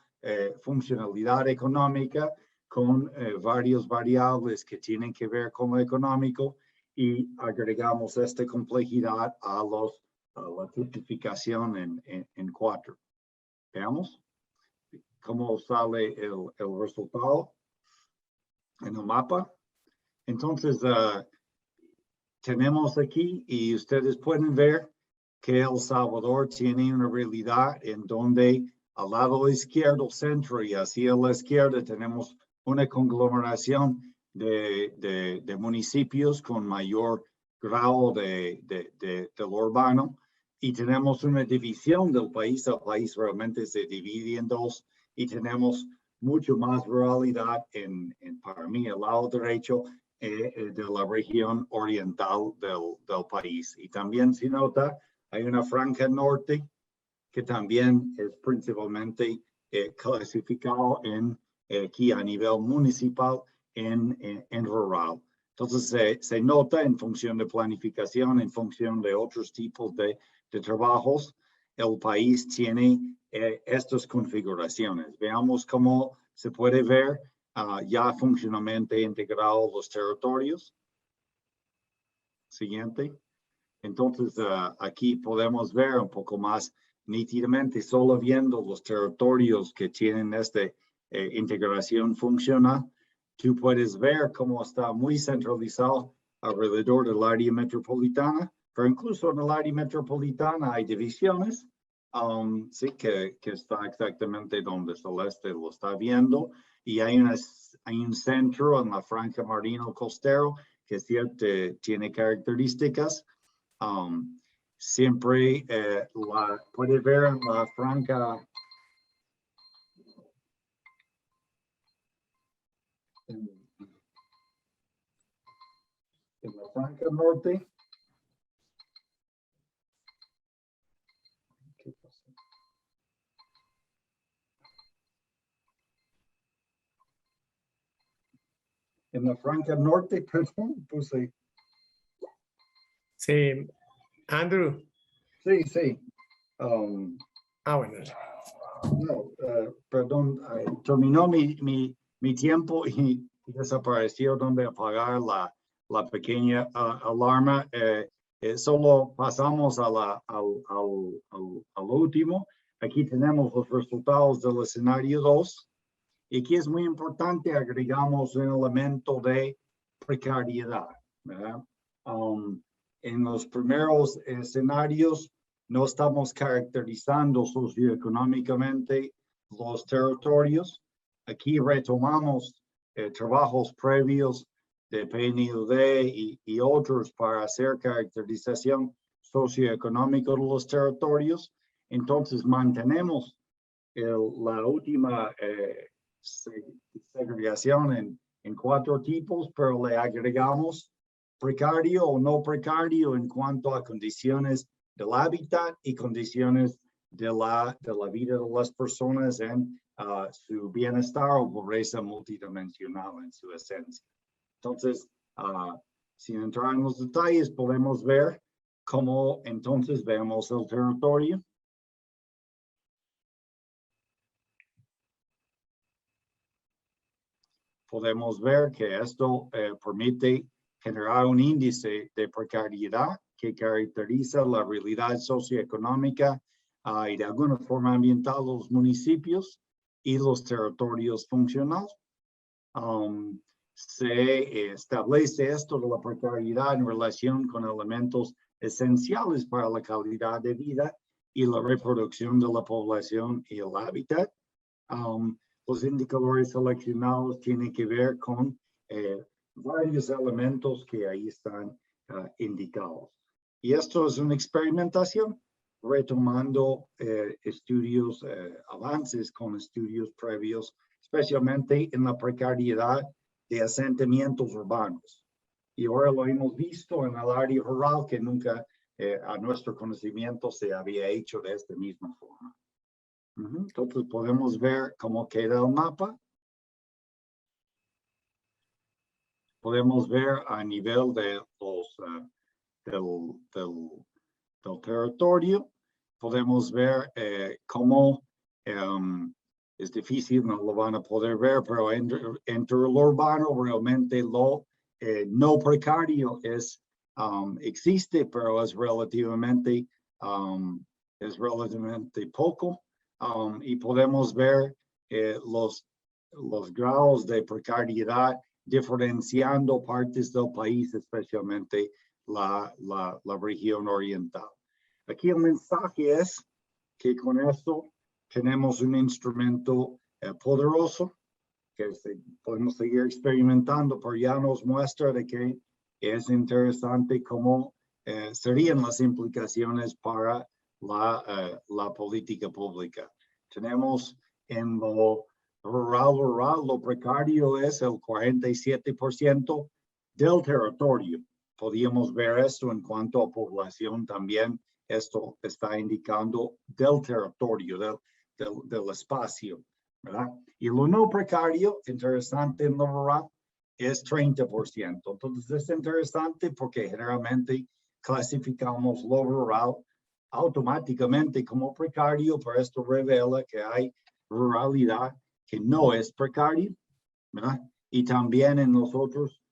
E: funcionalidad económica, con varias variables que tienen que ver con lo económico, y agregamos esta complejidad a la tipificación en 4. Veamos cómo sale el resultado en el mapa. Entonces, tenemos aquí, y ustedes pueden ver que El Salvador tiene una realidad en donde al lado izquierdo, centro, y hacia la izquierda tenemos una conglomeración de municipios con mayor grado de lo urbano, y tenemos una división del país. El país realmente se divide en 2, y tenemos mucho más ruralidad para mí, el lado derecho de la región oriental del país. Y también se nota, hay una franja norte que también es principalmente clasificado aquí a nivel municipal en rural. Entonces se nota en función de planificación, en función de otros tipos de trabajos, el país tiene estas configuraciones. Veamos cómo se puede ver ya funcionalmente integrados los territorios. Siguiente. Entonces aquí podemos ver un poco más nítidamente, solo viendo los territorios que tienen esta integración funcional. Tú puedes ver cómo está muy centralizado alrededor del área metropolitana, pero incluso en el área metropolitana hay divisiones, sí, que está exactamente donde Celeste lo está viendo, y hay un centro en la franja marino costero que tiene características. Siempre puede ver en la franja en la franja norte. ¿Qué pasó? En la franja norte, perdón, puse.
B: Sí, Andrew.
E: Sí.
B: Bueno.
E: No, perdón, terminó mi tiempo y desapareció donde apagar la pequeña alarma. Solo pasamos al último. Aquí tenemos los resultados del escenario 2. Y aquí es muy importante, agregamos un elemento de precariedad, ¿verdad? En los primeros escenarios no estamos caracterizando socioeconómicamente los territorios. Aquí retomamos trabajos previos de PNUD y otros para hacer caracterización socioeconómica de los territorios. Entonces mantenemos la última segregación en 4 tipos, pero le agregamos precario o no precario en cuanto a condiciones del hábitat y condiciones de la vida de las personas en su bienestar o pobreza multidimensional en su esencia. Entonces, sin entrar en los detalles, podemos ver cómo entonces vemos el territorio. Podemos ver que esto permite generar un índice de precariedad que caracteriza la realidad socioeconómica y de alguna forma ambiental de los municipios y los territorios funcionales. Se establece esto de la precariedad en relación con elementos esenciales para la calidad de vida y la reproducción de la población y el hábitat. Los indicadores seleccionados tienen que ver con varios elementos que ahí están indicados. Y esto es una experimentación, retomando estudios, avances con estudios previos, especialmente en la precariedad de asentamientos urbanos. Y ahora lo hemos visto en el área rural que nunca a nuestro conocimiento se había hecho de esta misma forma. Entonces podemos ver cómo queda el mapa. Podemos ver a nivel de los, del territorio. Podemos ver cómo es difícil, no lo van a poder ver, pero entre lo urbano realmente lo no precario existe, pero es relativamente poco. Y podemos ver los grados de precariedad diferenciando partes del país, especialmente la región oriental. Aquí el mensaje es que con esto tenemos un instrumento poderoso que podemos seguir experimentando, pero ya nos muestra de que es interesante cómo serían las implicaciones para la política pública. Tenemos en lo rural, lo precario es el 47% del territorio. Podríamos ver esto en cuanto a población también. Esto está indicando del territorio, del espacio, ¿verdad? Y lo no precario, interesante en lo rural, es 30%. Entonces es interesante porque generalmente clasificamos lo rural automáticamente como precario, pero esto revela que hay ruralidad que no es precario, ¿verdad? Y también en los otros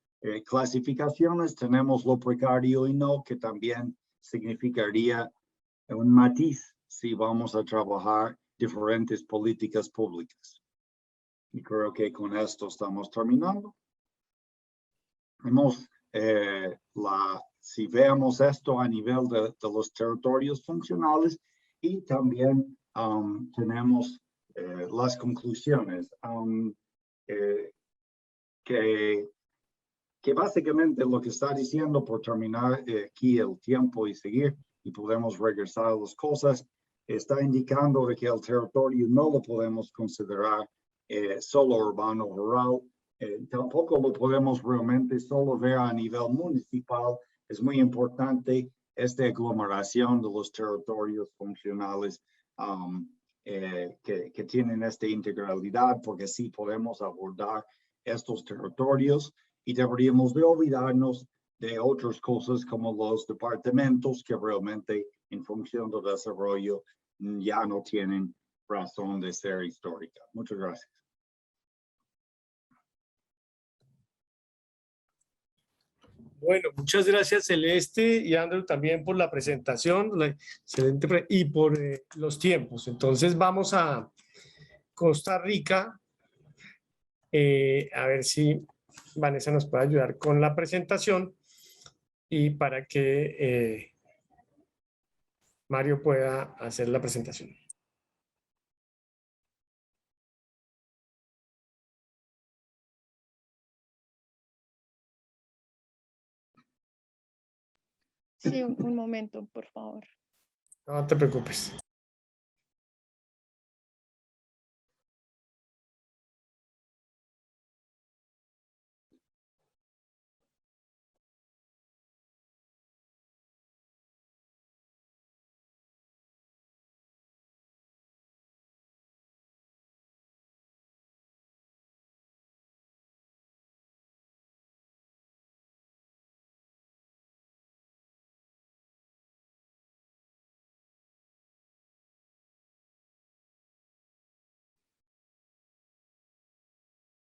E: clasificaciones tenemos lo precario y no, que también significaría un matiz si vamos a trabajar diferentes políticas públicas. Y creo que con esto estamos terminando. Vemos si veamos esto a nivel de los territorios funcionales y también tenemos las conclusiones que básicamente lo que está diciendo, por terminar aquí el tiempo y seguir y podemos regresar a las cosas, está indicando de que el territorio no lo podemos considerar solo urbano o rural. Tampoco lo podemos realmente solo ver a nivel municipal. Es muy importante esta aglomeración de los territorios funcionales que tienen esta integralidad, porque sí podemos abordar estos territorios y deberíamos de olvidarnos de otras cosas como los departamentos que realmente en función del desarrollo ya no tienen razón de ser histórica. Muchas gracias.
B: Bueno, muchas gracias Celeste y Andrew también por la presentación, excelente y por los tiempos. Entonces vamos a Costa Rica. A ver si Vanessa nos puede ayudar con la presentación y para que Mario pueda hacer la presentación.
F: Sí, un momento, por favor.
B: No te preocupes.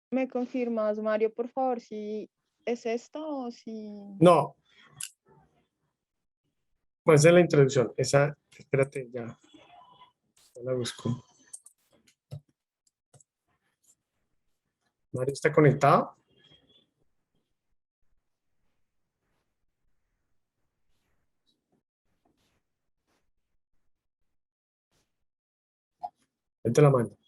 F: ¿Me confirmas, Mario, por favor, si es esto o si...?
B: No. Pues esa es la introducción. Esa, espérate, ya la busco. Mario está conectado. Ahí te la mando.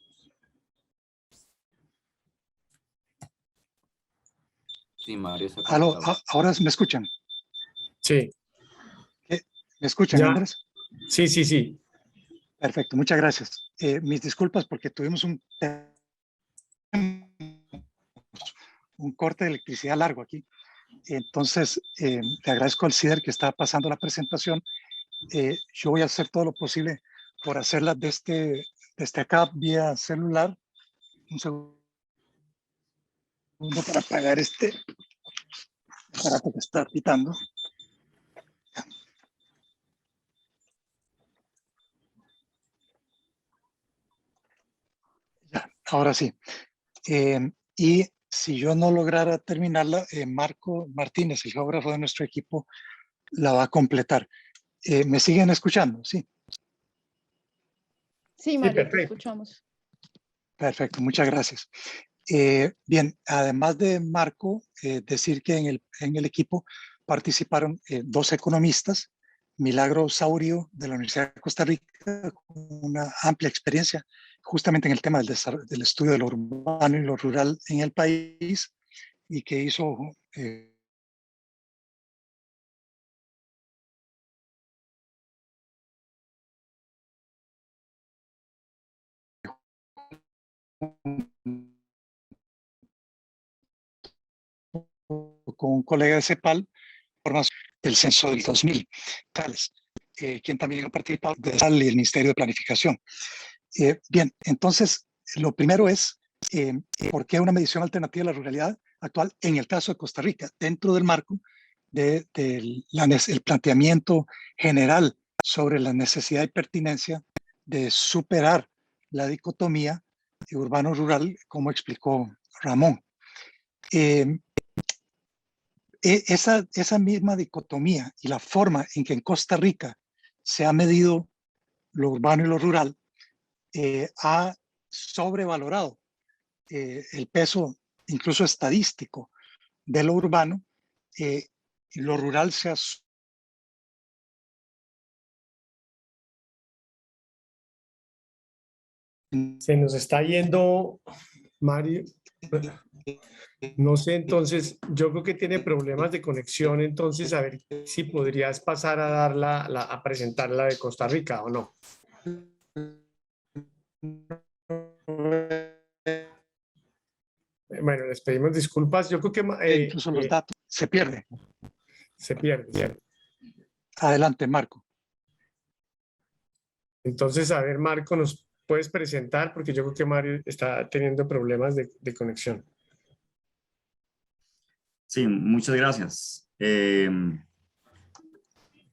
H: Sí, Mario está
A: Aló,
H: conectado.
A: ¿ahora me escuchan?
B: Sí.
A: ¿Me escuchan,
B: Ya.
A: Andrés?
B: Sí, sí, sí.
A: Perfecto, muchas gracias. Mis disculpas porque tuvimos un corte de electricidad largo aquí. Entonces, le agradezco al CIDER que está pasando la presentación. Yo voy a hacer todo lo posible por hacerla desde acá vía celular. Un segundo para apagar este aparato que está pitando. Ya, ahora sí. Y si yo no lograra terminarla, Marco Martínez, el geógrafo de nuestro equipo, la va a completar. ¿Me siguen escuchando? Sí.
F: Sí, Mario, te
B: perfecto.
F: escuchamos.
A: Perfecto, muchas gracias. Bien, además de Marco, decir que en el equipo participaron dos economistas, Milagro Saurio de la Universidad de Costa Rica, con una amplia experiencia justamente en el tema del estudio de lo urbano y lo rural en el país, y que hizo con un colega de CEPAL, del censo del 2000, tales, quien también ha participado de el Ministerio de Planificación. Bien, entonces, lo primero es, ¿por qué una medición alternativa de la ruralidad actual en el caso de Costa Rica, dentro del marco del planteamiento general sobre la necesidad y pertinencia de superar la dicotomía urbano-rural, como explicó Ramón? Esa misma dicotomía y la forma en que en Costa Rica se ha medido lo urbano y lo rural ha sobrevalorado el peso incluso estadístico de lo urbano, y lo rural se ha...
B: Se nos está yendo, Mario. No sé, entonces, yo creo que tiene problemas de conexión, entonces, a ver si podrías pasar a a presentar la de Costa Rica o no. Bueno, les pedimos disculpas. Yo creo que
A: incluso los datos se pierden.
B: se pierde.
A: Adelante, Marco.
B: Entonces, a ver, Marco, ¿nos puedes presentar? Porque yo creo que Mario está teniendo problemas de conexión.
H: Sí, muchas gracias.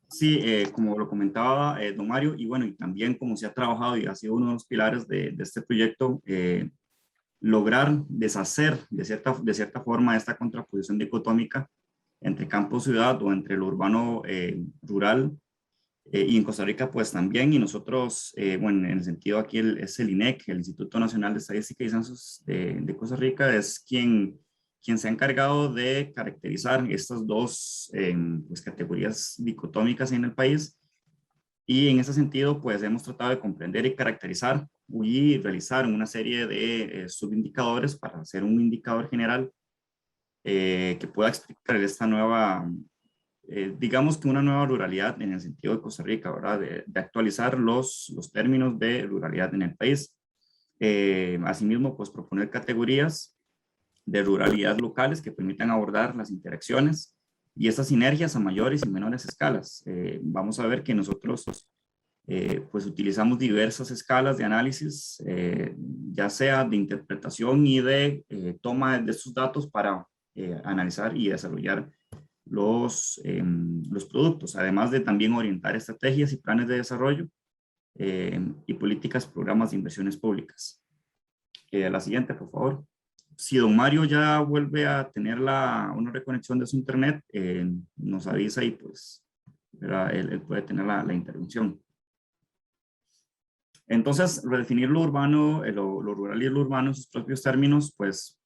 H: Sí, como lo comentaba don Mario, y bueno, y también como se ha trabajado y ha sido uno de los pilares de este proyecto, lograr deshacer de cierta forma esta contraposición dicotómica entre campo-ciudad o entre lo urbano-rural. Y en Costa Rica, pues también, y nosotros, bueno, en el sentido aquí es el INEC, el Instituto Nacional de Estadística y Censos de Costa Rica, es quien se ha encargado de caracterizar estas dos pues, categorías dicotómicas en el país. Y en ese sentido, pues hemos tratado de comprender y caracterizar y realizar una serie de subindicadores para hacer un indicador general que pueda explicar esta nueva, digamos que una nueva ruralidad en el sentido de Costa Rica, ¿verdad? De actualizar los términos de ruralidad en el país. Asimismo, pues proponer categorías de ruralidad locales que permitan abordar las interacciones y estas sinergias a mayores y menores escalas. Vamos a ver que nosotros pues utilizamos diversas escalas de análisis, ya sea de interpretación y de toma de estos datos para analizar y desarrollar los productos, además de también orientar estrategias y planes de desarrollo y políticas, programas de inversiones públicas. La siguiente, por favor. Si don Mario ya vuelve a tener una reconexión de su internet, nos avisa y pues él puede tener la intervención. Entonces, redefinir lo urbano, lo rural y lo urbano en sus propios términos, pues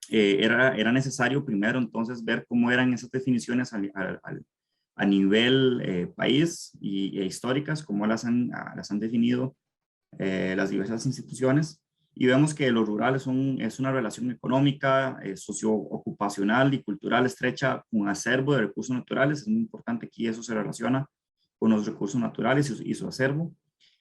H: era necesario primero entonces ver cómo eran esas definiciones a nivel país e históricas, cómo las han definido las diversas instituciones. Y vemos que lo rural es una relación económica, socioocupacional y cultural estrecha con un acervo de recursos naturales. Es muy importante que eso se relaciona con los recursos naturales y su acervo.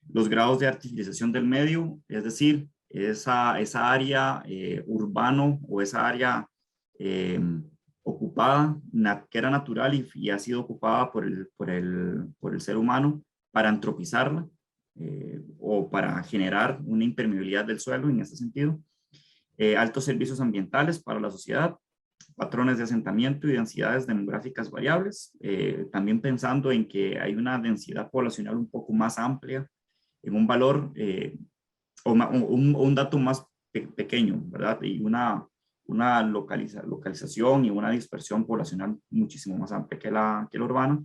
H: Los grados de artificialización del medio, es decir, esa área urbano o esa área ocupada, que era natural y ha sido ocupada por el ser humano para antropizarla o para generar una impermeabilidad del suelo en este sentido. Altos servicios ambientales para la sociedad, patrones de asentamiento y densidades demográficas variables, también pensando en que hay una densidad poblacional un poco más amplia en un valor o un dato más pequeño, ¿verdad? Y una localización y una dispersión poblacional muchísimo más amplia que la urbana.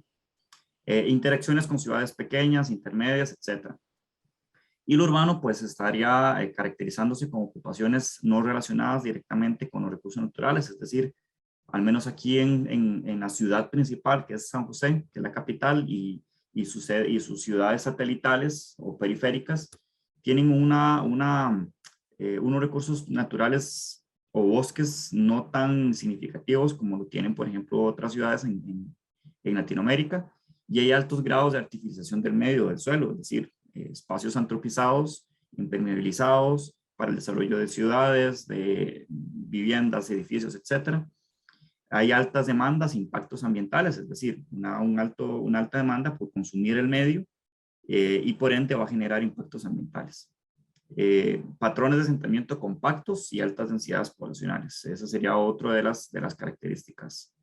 H: Interacciones con ciudades pequeñas, intermedias, etc. Y lo urbano pues estaría caracterizándose como ocupaciones no relacionadas directamente con los recursos naturales, es decir, al menos aquí en la ciudad principal, que es San José, que es la capital, y sus ciudades satelitales o periféricas, tienen unos recursos naturales o bosques no tan significativos como lo tienen, por ejemplo, otras ciudades en Latinoamérica, y hay altos grados de artificialización del medio, del suelo, es decir, espacios antropizados, impermeabilizados para el desarrollo de ciudades, de viviendas, edificios, etcétera. Hay altas demandas, impactos ambientales, es decir, una alta demanda por consumir el medio y por ende va a generar impactos ambientales. Patrones de asentamiento compactos y altas densidades poblacionales. Esa sería otra de las características.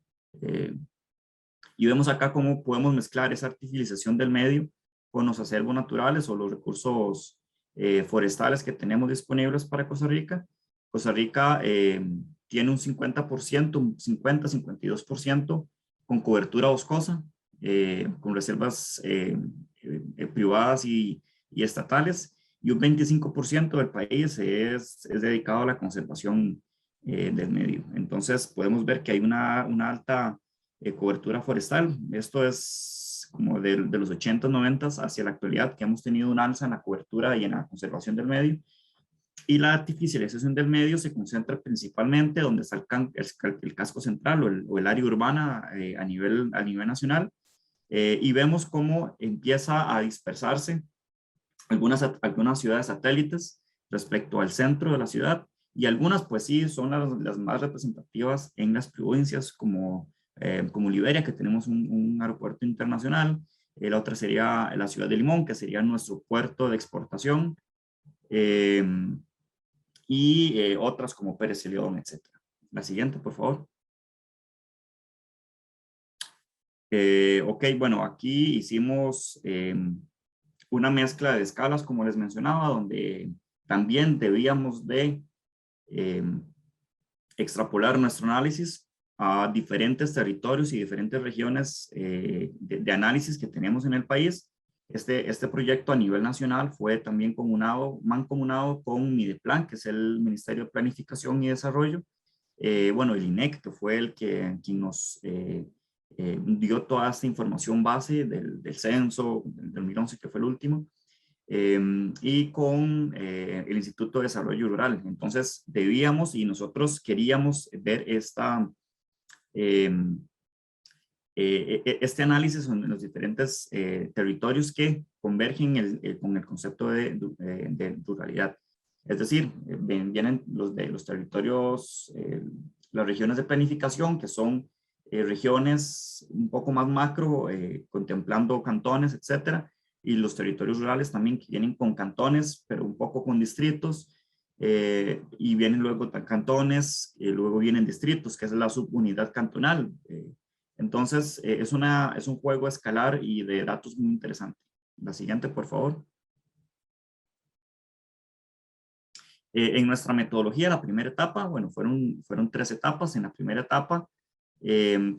H: Y vemos acá cómo podemos mezclar esa artificialización del medio con los acervos naturales o los recursos forestales que tenemos disponibles para Costa Rica. Costa Rica tiene un 50%, un 50-52% con cobertura boscosa, con reservas privadas y estatales, y un 25% del país es dedicado a la conservación del medio. Entonces podemos ver que hay una alta cobertura forestal. Esto es como de los 80s, 90s hacia la actualidad, que hemos tenido un alza en la cobertura y en la conservación del medio. Y la artificialización del medio se concentra principalmente donde está el casco central o el área urbana a nivel nacional, y vemos cómo empieza a dispersarse algunas ciudades satélites respecto al centro de la ciudad, y algunas pues sí son las más representativas en las provincias como Liberia, que tenemos un aeropuerto internacional. La otra sería la ciudad de Limón, que sería nuestro puerto de exportación, y otras como Pérez Celedón, etc. La siguiente, por favor. Ok, bueno, aquí hicimos una mezcla de escalas, como les mencionaba, donde también debíamos de extrapolar nuestro análisis a diferentes territorios y diferentes regiones de análisis que tenemos en el país. Este proyecto a nivel nacional fue también mancomunado con Mideplan, que es el Ministerio de Planificación y Desarrollo. Bueno, el INEC, que fue quien nos dio toda esta información base del censo del 2011, que fue el último, y con el Instituto de Desarrollo Rural. Entonces debíamos y nosotros queríamos ver este análisis en los diferentes territorios que convergen con el concepto de ruralidad. Es decir, vienen los territorios, las regiones de planificación, que son regiones un poco más macro, contemplando cantones, etcétera, y los territorios rurales también, que vienen con cantones, pero un poco con distritos, y vienen luego cantones, y luego vienen distritos, que es la subunidad cantonal. Entonces, es un juego escalar y de datos muy interesante. La siguiente, por favor. En nuestra metodología, la primera etapa, bueno, fueron 3 etapas. En la primera etapa,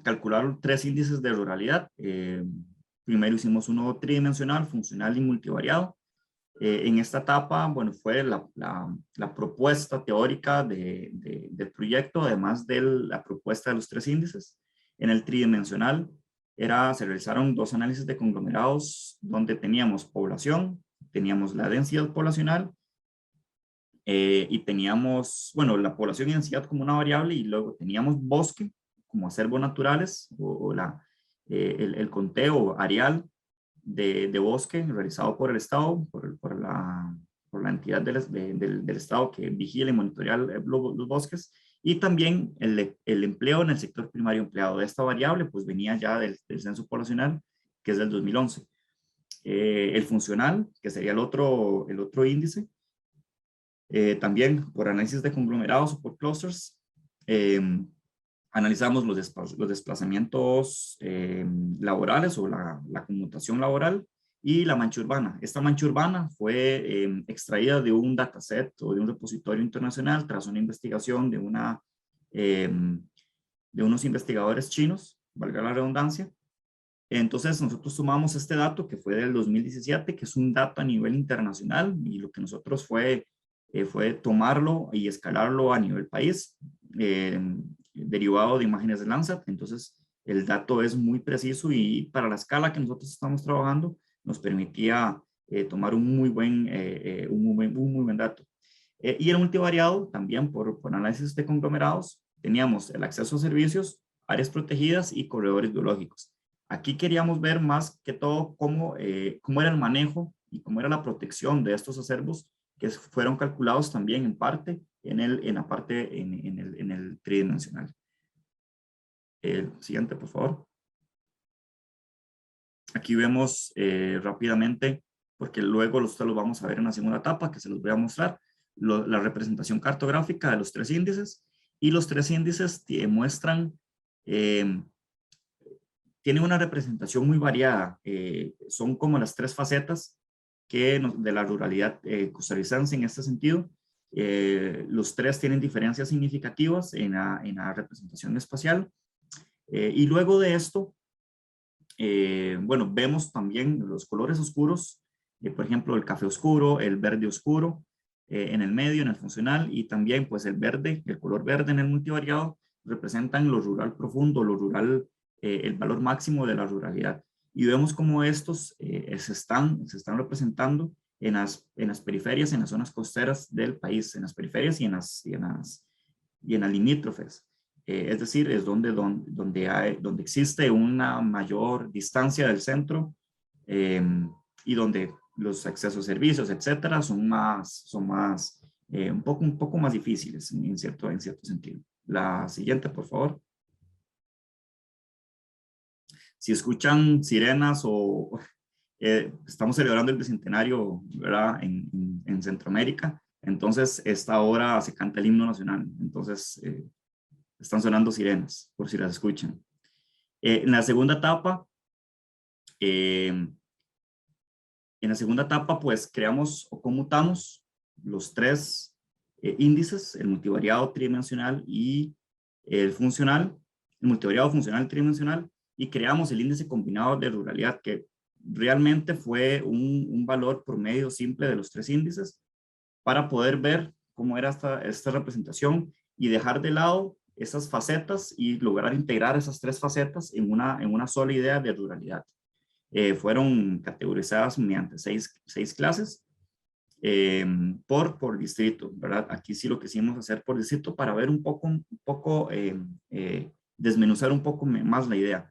H: calcularon 3 índices de ruralidad. Primero hicimos uno tridimensional, funcional y multivariado. En esta etapa, bueno, fue la propuesta teórica del proyecto, además de la propuesta de los 3 índices. En el tridimensional se realizaron 2 análisis de conglomerados donde teníamos población, teníamos la densidad poblacional, y teníamos, bueno, la población y densidad como una variable, y luego teníamos bosque como acervos naturales o el conteo areal de bosque realizado por el Estado, por la entidad del Estado que vigila y monitorea los bosques, y también el empleo en el sector primario empleado. De esta variable pues venía ya del censo poblacional, que es del 2011. El funcional, que sería el otro índice, también por análisis de conglomerados o por clusters, analizamos los desplazamientos laborales o la conmutación laboral y la mancha urbana. Esta mancha urbana fue extraída de un dataset o de un repositorio internacional tras una investigación de unos investigadores chinos, valga la redundancia. Entonces nosotros tomamos este dato que fue del 2017, que es un dato a nivel internacional, y lo que nosotros fue tomarlo y escalarlo a nivel país, derivado de imágenes de Landsat. Entonces el dato es muy preciso, y para la escala que nosotros estamos trabajando nos permitía tomar un muy buen dato. Y el multivariado también por análisis de conglomerados teníamos el acceso a servicios, áreas protegidas y corredores biológicos. Aquí queríamos ver más que todo cómo era el manejo y cómo era la protección de estos acervos, que fueron calculados también en parte en el tridimensional. El siguiente, por favor. Aquí vemos rápidamente porque luego ustedes los vamos a ver en la segunda etapa, que se los voy a mostrar, la representación cartográfica de los 3 índices, y los 3 índices muestran, tienen una representación muy variada, son como las 3 facetas de la ruralidad costarricense en este sentido. Los 3 tienen diferencias significativas en la representación espacial, y luego de esto, bueno, vemos también los colores oscuros, por ejemplo, el café oscuro, el verde oscuro, en el medio, en el funcional, y también pues el verde, el color verde en el multivariado, representan lo rural profundo, lo rural, el valor máximo de la ruralidad. Y vemos cómo estos se están representando en las periferias, en las zonas costeras del país, en las periferias y en las limítrofes. Es decir, es donde existe una mayor distancia del centro, y donde los accesos a servicios, etcétera, son un poco más difíciles en cierto sentido. La siguiente, por favor. Si escuchan sirenas estamos celebrando el bicentenario, ¿verdad? En Centroamérica, entonces esta hora se canta el himno nacional, entonces están sonando sirenas, por si las escuchan. En la segunda etapa, pues creamos o conmutamos los 3 índices, el multivariado tridimensional y el funcional, el multivariado funcional tridimensional, y creamos el índice combinado de ruralidad, que realmente fue un valor promedio simple de los 3 índices para poder ver cómo era esta representación y dejar de lado esas facetas y lograr integrar esas 3 facetas en una sola idea de ruralidad. Fueron categorizadas mediante 6 clases por distrito, ¿verdad? Aquí sí lo quisimos hacer por distrito para ver un poco desmenuzar un poco más la idea.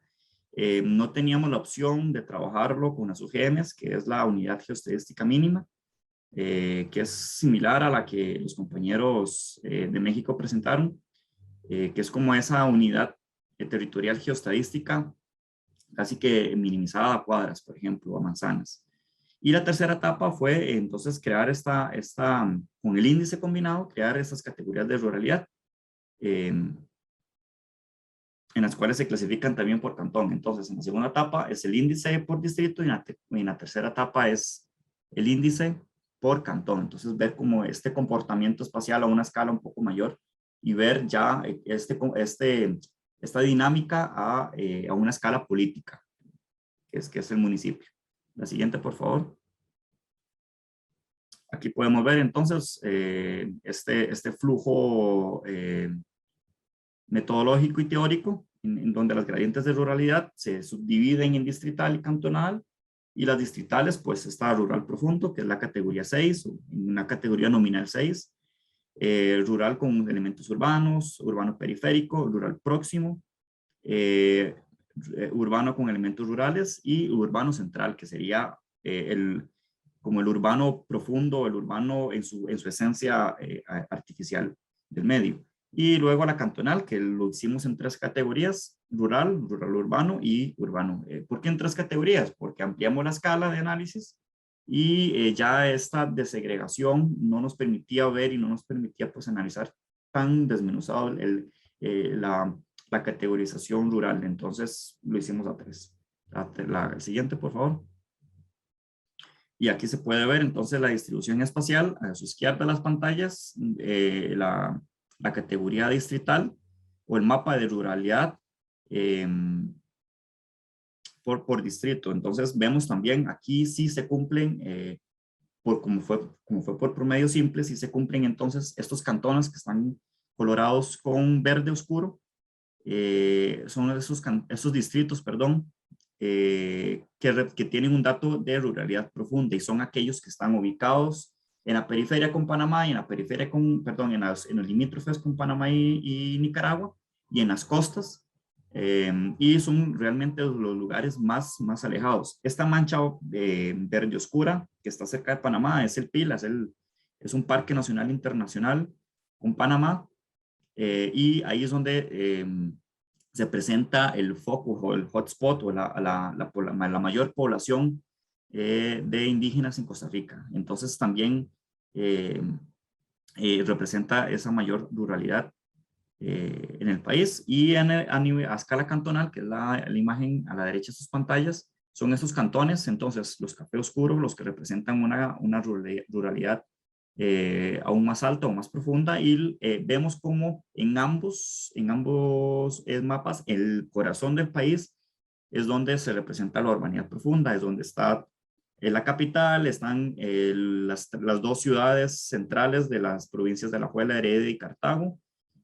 H: No teníamos la opción de trabajarlo con las UGMs, que es la unidad geoestadística mínima, que es similar a la que los compañeros de México presentaron, que es como esa unidad territorial geoestadística casi que minimizada a cuadras, por ejemplo, a manzanas. Y la tercera etapa fue entonces crear con el índice combinado, crear estas categorías de ruralidad, en las cuales se clasifican también por cantón. Entonces, en la segunda etapa es el índice por distrito, y en la tercera etapa es el índice por cantón. Entonces, ver como este comportamiento espacial a una escala un poco mayor y ver ya esta dinámica a una escala política, que es el municipio. La siguiente, por favor. Aquí podemos ver entonces este flujo metodológico y teórico, en donde las gradientes de ruralidad se subdividen en distrital y cantonal, y las distritales, pues está rural profundo, que es la categoría 6, una categoría nominal 6, rural con elementos urbanos, urbano periférico, rural próximo, urbano con elementos rurales, y urbano central, que sería como el urbano profundo, el urbano en su esencia artificial del medio. Y luego la cantonal, que lo hicimos en 3 categorías: rural, rural urbano y urbano. ¿Por qué en 3 categorías? Porque ampliamos la escala de análisis, y ya esta desegregación no nos permitía ver y no nos permitía pues analizar tan desmenuzado la categorización rural. Entonces lo hicimos a 3. La siguiente, por favor. Y aquí se puede ver entonces la distribución espacial a su izquierda de las pantallas, la categoría distrital o el mapa de ruralidad por distrito. Entonces vemos también aquí sí se cumplen, como fue por promedio simple, sí se cumplen entonces estos cantones que están colorados con verde oscuro. Son esos distritos, perdón, que tienen un dato de ruralidad profunda, y son aquellos que están ubicados en la periferia con Panamá, y en la periferia en los limítrofes con Panamá y Nicaragua, y en las costas, y son realmente los lugares más alejados. Esta mancha verde oscura que está cerca de Panamá es el PILA, es un parque nacional internacional con Panamá, y ahí es donde se presenta el foco o el hotspot, o la mayor población de indígenas en Costa Rica. Entonces también representa esa mayor ruralidad en el país. Y a escala cantonal, que es la imagen a la derecha de sus pantallas, son esos cantones, entonces los café oscuro, los que representan una ruralidad aún más alta o más profunda, y vemos como en ambos mapas el corazón del país es donde se representa la urbanidad profunda, es donde está la capital, están las dos ciudades centrales de las provincias de Alajuela, Heredia y Cartago.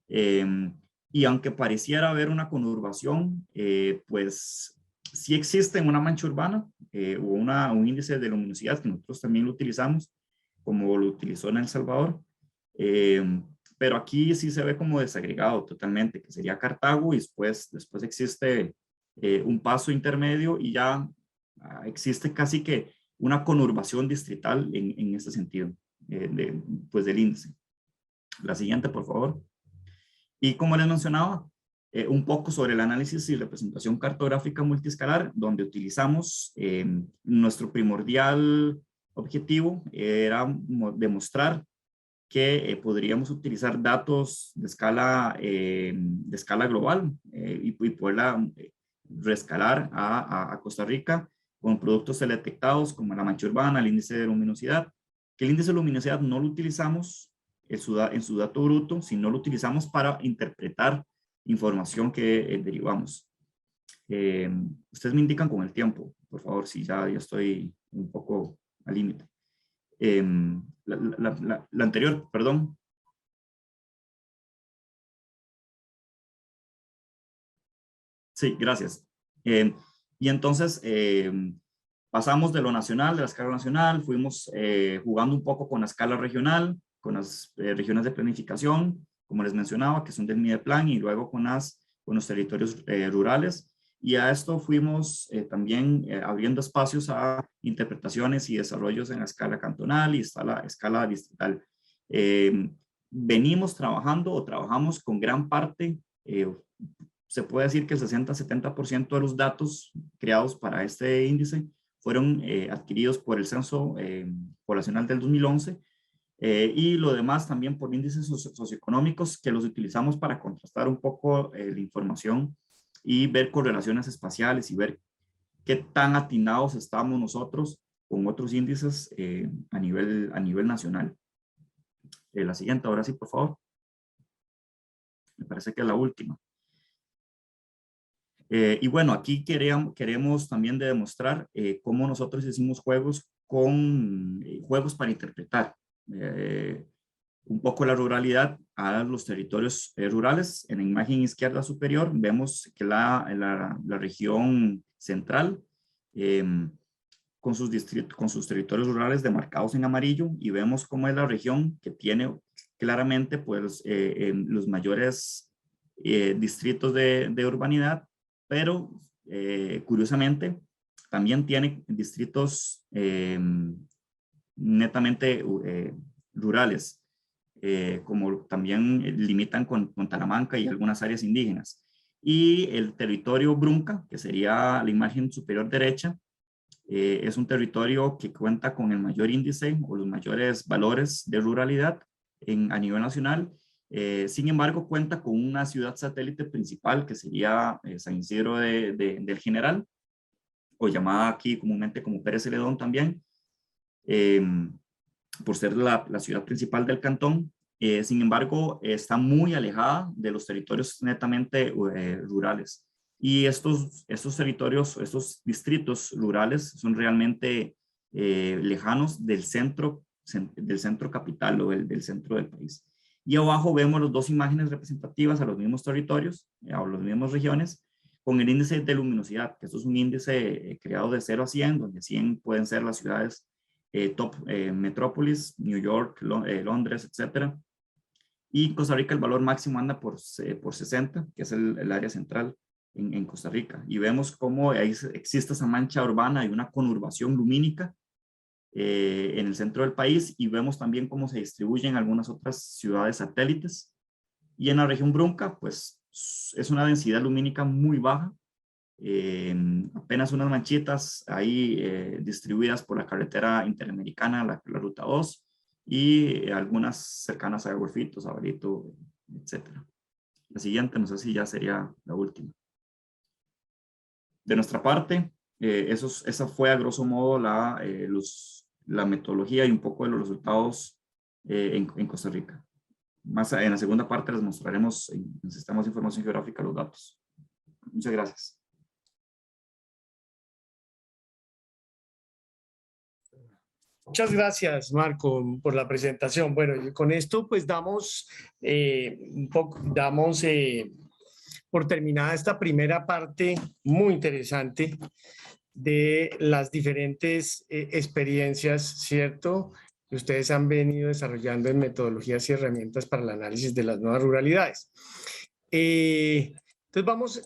H: Y aunque pareciera haber una conurbación, pues sí existe una mancha urbana o un índice de luminosidad que nosotros también lo utilizamos, como lo utilizó en El Salvador. Pero aquí sí se ve como desagregado totalmente, que sería Cartago, y después existe un paso intermedio, y ya existe casi que una conurbación distrital en este sentido, pues del índice. La siguiente, por favor. Y como les mencionaba, un poco sobre el análisis y representación cartográfica multiescalar, donde utilizamos nuestro primordial objetivo era demostrar que podríamos utilizar datos de escala global y poderla reescalar a Costa Rica con productos detectados como la mancha urbana, el índice de luminosidad, que el índice de luminosidad no lo utilizamos en su dato bruto, sino lo utilizamos para interpretar información que derivamos. Ustedes me indican con el tiempo, por favor, si ya estoy un poco al límite. La anterior, perdón. Sí, gracias. Y entonces pasamos de lo nacional, de la escala nacional, fuimos jugando un poco con la escala regional, con las regiones de planificación, como les mencionaba, que son del Mideplan, y luego con los territorios rurales. Y a esto fuimos también abriendo espacios a interpretaciones y desarrollos en la escala cantonal y la escala distrital. Venimos trabajamos con gran parte, se puede decir que el 60-70% de los datos creados para este índice fueron adquiridos por el Censo Poblacional del 2011, y lo demás también por índices socioeconómicos que los utilizamos para contrastar un poco la información y ver correlaciones espaciales y ver qué tan atinados estamos nosotros con otros índices a nivel nacional. La siguiente, ahora sí, por favor. Me parece que es la última. Y bueno, aquí queremos también demostrar cómo nosotros hicimos juegos para interpretar un poco la ruralidad a los territorios rurales. En la imagen izquierda superior vemos que la región central con sus territorios rurales demarcados en amarillo, y vemos cómo es la región que tiene claramente pues, los mayores distritos de urbanidad, pero curiosamente también tiene distritos netamente rurales, como también limitan con Talamanca y algunas áreas indígenas. Y el territorio Brunca, que sería la imagen superior derecha, es un territorio que cuenta con el mayor índice o los mayores valores de ruralidad a nivel nacional. Sin embargo, cuenta con una ciudad satélite principal que sería San Isidro del General, o llamada aquí comúnmente como Pérez Celedón también, por ser la ciudad principal del cantón. Sin embargo, está muy alejada de los territorios netamente rurales. Y estos territorios, estos distritos rurales son realmente lejanos del centro capital o del centro del país. Y abajo vemos las dos imágenes representativas a los mismos territorios, a las mismas regiones, con el índice de luminosidad, que esto es un índice creado de 0 a 100, donde 100 pueden ser las ciudades top metrópolis, New York, Londres, etc. Y en Costa Rica el valor máximo anda por 60, que es el área central en Costa Rica. Y vemos cómo ahí existe esa mancha urbana y una conurbación lumínica en el centro del país, y vemos también cómo se distribuyen algunas otras ciudades satélites. Y en la región Brunca, pues es una densidad lumínica muy baja, apenas unas manchitas ahí distribuidas por la carretera interamericana, la ruta 2, y algunas cercanas a Golfito, Sabarito, etc. La siguiente, no sé si ya sería la última. De nuestra parte, esa fue a grosso modo la metodología y un poco de los resultados en Costa Rica. Más en la segunda parte les mostraremos en sistemas de información geográfica los datos. Muchas gracias.
B: Muchas gracias, Marco, por la presentación. Bueno, y con esto pues damos por terminada esta primera parte muy interesante de las diferentes experiencias, ¿cierto?, que ustedes han venido desarrollando en metodologías y herramientas para el análisis de las nuevas ruralidades. Entonces vamos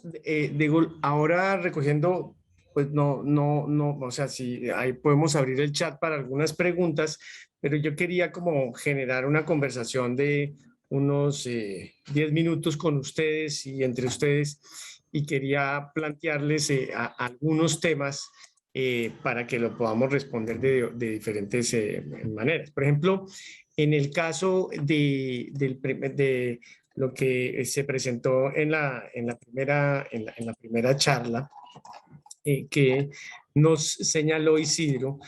B: ahora recogiendo, pues o sea, sí, ahí podemos abrir el chat para algunas preguntas, pero yo quería como generar una conversación de unos 10 minutos con ustedes y entre ustedes, y quería plantearles algunos temas para que lo podamos responder de diferentes maneras. Por ejemplo, en el caso de lo que se presentó en la primera charla, que nos señaló Isidro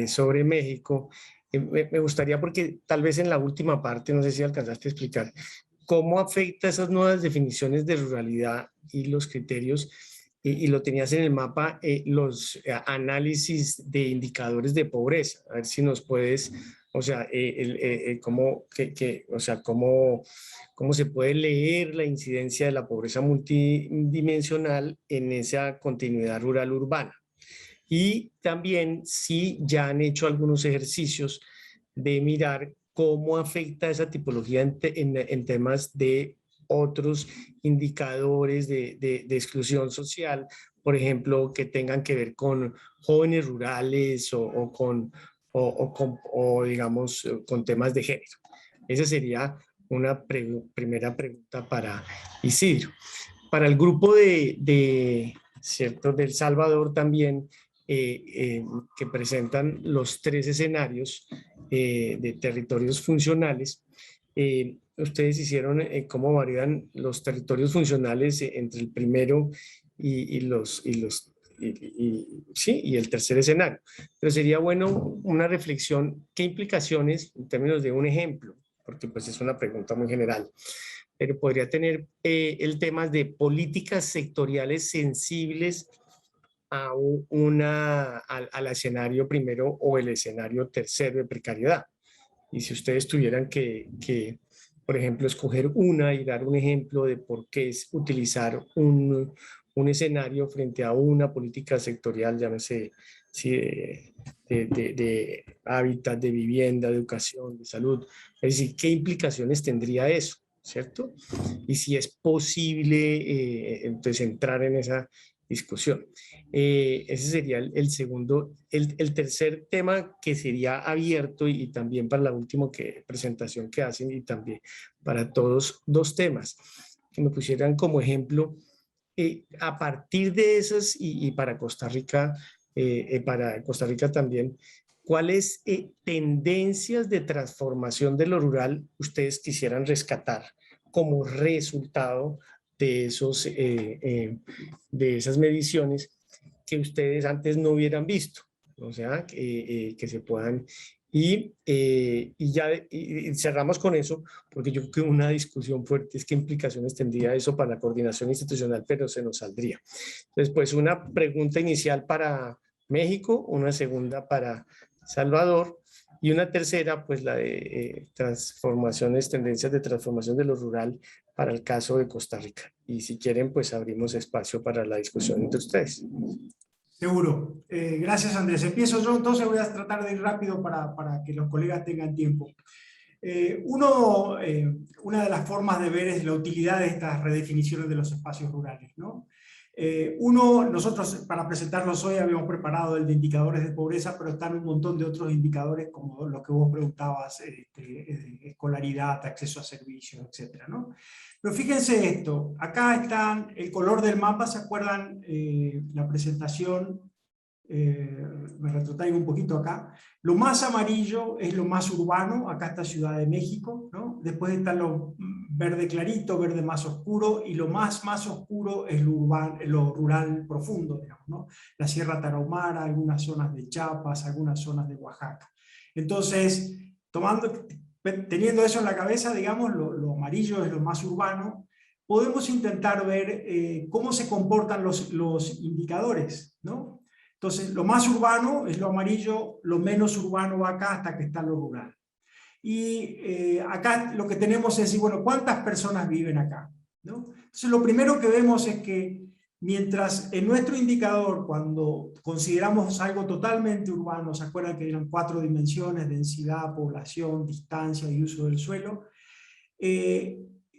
B: sobre México, me gustaría, porque tal vez en la última parte, no sé si alcanzaste a explicar, cómo afecta esas nuevas definiciones de ruralidad y los criterios, y lo tenías en el mapa, los análisis de indicadores de pobreza. A ver si nos puedes, o sea, cómo se puede leer la incidencia de la pobreza multidimensional en esa continuidad rural-urbana. Y también si ya han hecho algunos ejercicios de mirar cómo afecta esa tipología en temas de otros indicadores de exclusión social, por ejemplo, que tengan que ver con jóvenes rurales o digamos, con temas de género. Esa sería una primera pregunta para Isidro. Para el grupo ¿cierto?, del Salvador también, que presentan los 3 escenarios de territorios funcionales, ustedes hicieron cómo varían los territorios funcionales entre el primero y el tercer escenario. Pero sería bueno una reflexión, ¿qué implicaciones en términos de un ejemplo? Porque pues es una pregunta muy general, pero podría tener el tema de políticas sectoriales sensibles al escenario primero o el escenario tercero de precariedad. Y si ustedes tuvieran que, por ejemplo, escoger una y dar un ejemplo de por qué es utilizar un escenario frente a una política sectorial, llámese de hábitat, de vivienda, de educación, de salud, es decir, ¿qué implicaciones tendría eso? ¿Cierto? Y si es posible entonces entrar en esa discusión. Ese sería el segundo. El tercer tema que sería abierto, y también para la última presentación que hacen, y también para todos 2 temas, que me pusieran como ejemplo, a partir de esas, y para Costa Rica también, ¿cuáles tendencias de transformación de lo rural ustedes quisieran rescatar como resultado de esas mediciones que ustedes antes no hubieran visto? O sea, que se puedan... Y cerramos con eso, porque yo creo que una discusión fuerte es qué implicaciones tendría eso para la coordinación institucional, pero se nos saldría. Entonces, pues una pregunta inicial para México, una segunda para Salvador, y una tercera, pues la de tendencias de transformación de lo rural para el caso de Costa Rica. Y si quieren, pues abrimos espacio para la discusión entre ustedes.
C: Seguro. Gracias, Andrés. Empiezo yo, entonces voy a tratar de ir rápido para que los colegas tengan tiempo. Una de las formas de ver es la utilidad de estas redefiniciones de los espacios rurales, ¿no? Nosotros para presentarlos hoy habíamos preparado el de indicadores de pobreza, pero están un montón de otros indicadores como los que vos preguntabas, escolaridad, acceso a servicios, etcétera, ¿no? Pero fíjense esto, acá están el color del mapa, ¿se acuerdan la presentación? Me retrotraigo un poquito acá. Lo más amarillo es lo más urbano, acá está Ciudad de México, ¿no? Después está lo verde clarito, verde más oscuro, y lo más oscuro es lo rural profundo, digamos, ¿no? La Sierra Tarahumara, algunas zonas de Chiapas, algunas zonas de Oaxaca. Entonces, teniendo eso en la cabeza, digamos, lo amarillo es lo más urbano, podemos intentar ver cómo se comportan los indicadores, ¿no? Entonces, lo más urbano es lo amarillo, lo menos urbano va acá hasta que está lo rural. Y acá lo que tenemos es decir, bueno, ¿cuántas personas viven acá? ¿No? Entonces, lo primero que vemos es que mientras en nuestro indicador, cuando consideramos algo totalmente urbano, ¿se acuerdan que eran 4 dimensiones, densidad, población, distancia y uso del suelo?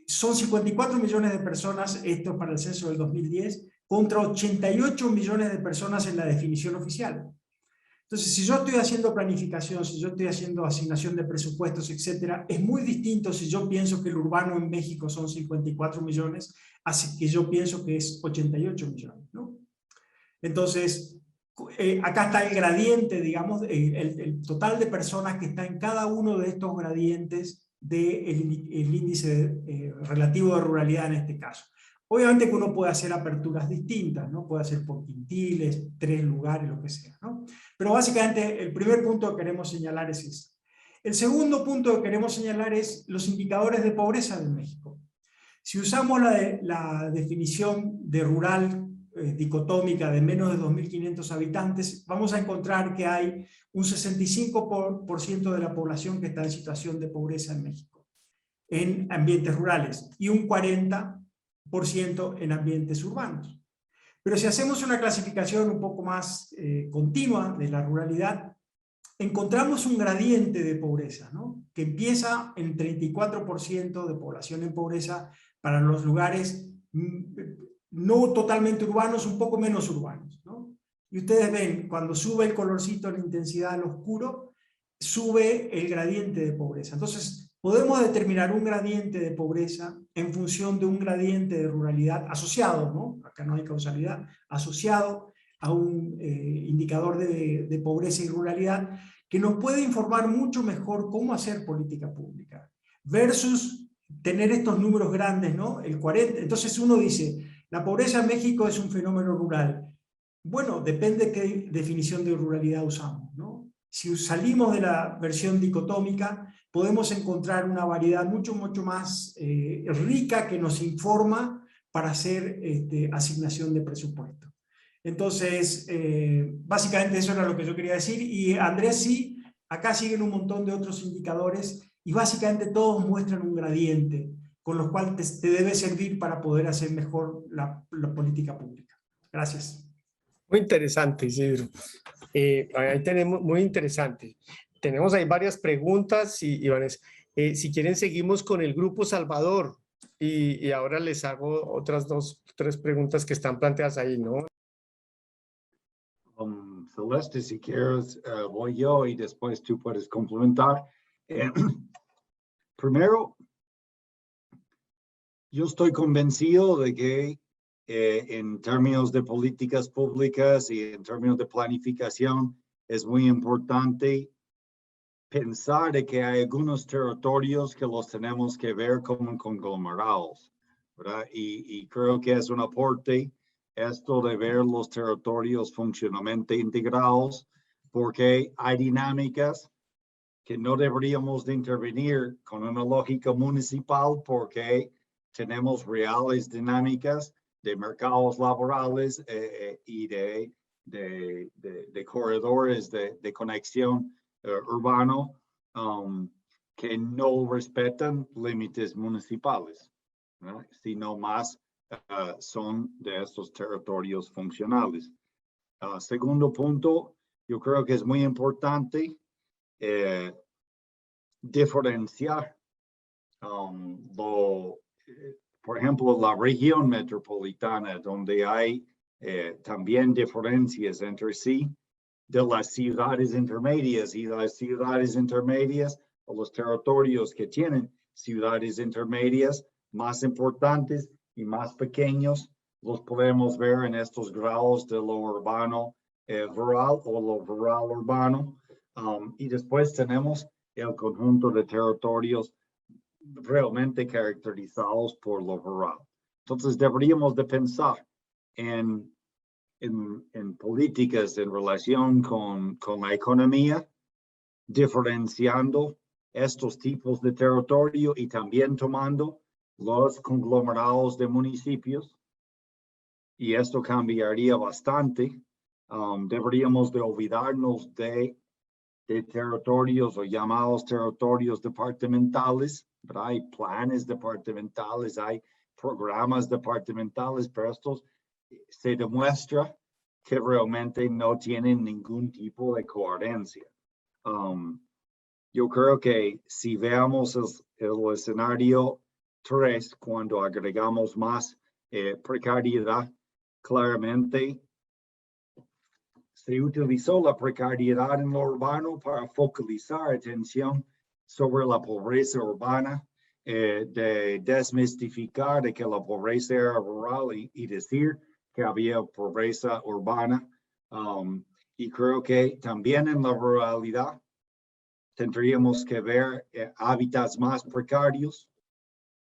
C: Son 54 millones de personas, esto para el censo del 2010, contra 88 millones de personas en la definición oficial. Entonces, si yo estoy haciendo planificación, si yo estoy haciendo asignación de presupuestos, etcétera, es muy distinto si yo pienso que el urbano en México son 54 millones, así que yo pienso que es 88 millones, ¿no? Entonces, acá está el gradiente, digamos, el total de personas que está en cada uno de estos gradientes del índice relativo de ruralidad en este caso. Obviamente que uno puede hacer aperturas distintas, ¿no? Puede hacer por quintiles, 3 lugares, lo que sea, ¿no? Pero básicamente el primer punto que queremos señalar es ese. El segundo punto que queremos señalar es los indicadores de pobreza de México. Si usamos la definición de rural dicotómica de menos de 2.500 habitantes, vamos a encontrar que hay un 65% de la población que está en situación de pobreza en México, en ambientes rurales, y un 40% en ambientes urbanos. Pero si hacemos una clasificación un poco más continua de la ruralidad, encontramos un gradiente de pobreza, ¿no? Que empieza en 34% de población en pobreza para los lugares no totalmente urbanos, un poco menos urbanos, ¿no? Y ustedes ven, cuando sube el colorcito, la intensidad al oscuro, sube el gradiente de pobreza. Entonces, podemos determinar un gradiente de pobreza en función de un gradiente de ruralidad asociado, ¿no? Acá no hay causalidad, asociado a un indicador de pobreza y ruralidad que nos puede informar mucho mejor cómo hacer política pública, versus tener estos números grandes, ¿no? El 40, entonces uno dice, la pobreza en México es un fenómeno rural. Bueno, depende qué definición de ruralidad usamos, ¿no? Si salimos de la versión dicotómica, podemos encontrar una variedad mucho más rica que nos informa para hacer asignación de presupuesto. Entonces, básicamente eso era lo que yo quería decir. Y Andrés, sí, acá siguen un montón de otros indicadores y básicamente todos muestran un gradiente, con los cuales te debe servir para poder hacer mejor la política pública. Gracias.
B: Muy interesante, Isidro. Ahí tenemos, muy interesante. Tenemos ahí varias preguntas y Vanessa, si quieren seguimos con el grupo Salvador y ahora les hago otras 2, 3 preguntas que están planteadas ahí, ¿no?
E: Celeste, si quieres, voy yo y después tú puedes complementar. Primero, yo estoy convencido de que en términos de políticas públicas y en términos de planificación es muy importante pensar de que hay algunos territorios que los tenemos que ver como conglomerados, ¿verdad? Y creo que es un aporte esto de ver los territorios funcionalmente integrados, porque hay dinámicas que no deberíamos de intervenir con una lógica municipal, porque tenemos reales dinámicas de mercados laborales y de corredores de conexión urbano que no respetan límites municipales, ¿no? Sino más son de estos territorios funcionales. Segundo punto, yo creo que es muy importante diferenciar por ejemplo, la región metropolitana, donde hay también diferencias entre sí, de las ciudades intermedias, y las ciudades intermedias o los territorios que tienen ciudades intermedias más importantes y más pequeños, los podemos ver en estos grados de lo urbano rural o lo rural urbano. Y después tenemos el conjunto de territorios realmente caracterizados por lo rural. Entonces deberíamos de pensar en políticas en relación con la economía, diferenciando estos tipos de territorio y también tomando los conglomerados de municipios. Y esto cambiaría bastante. Deberíamos de olvidarnos de territorios o llamados territorios departamentales, pero hay planes departamentales, hay programas departamentales, pero estos se demuestra que realmente no tienen ningún tipo de coherencia. Yo creo que si veamos el escenario 3, cuando agregamos más precariedad, claramente se utilizó la precariedad en lo urbano para focalizar atención sobre la pobreza urbana, de desmistificar de que la pobreza era rural y decir que había pobreza urbana. Y creo que también en la ruralidad tendríamos que ver hábitats más precarios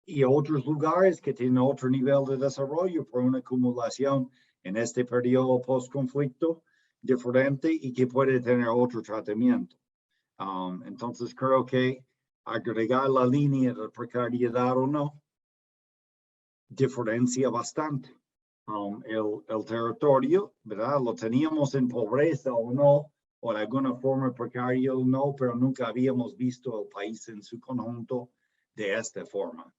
E: y otros lugares que tienen otro nivel de desarrollo por una acumulación en este periodo post-conflicto diferente y que puede tener otro tratamiento. Entonces creo que agregar la línea de precariedad o no diferencia bastante el territorio, ¿verdad? Lo teníamos en pobreza o no, o de alguna forma precario o no, pero nunca habíamos visto el país en su conjunto de esta forma.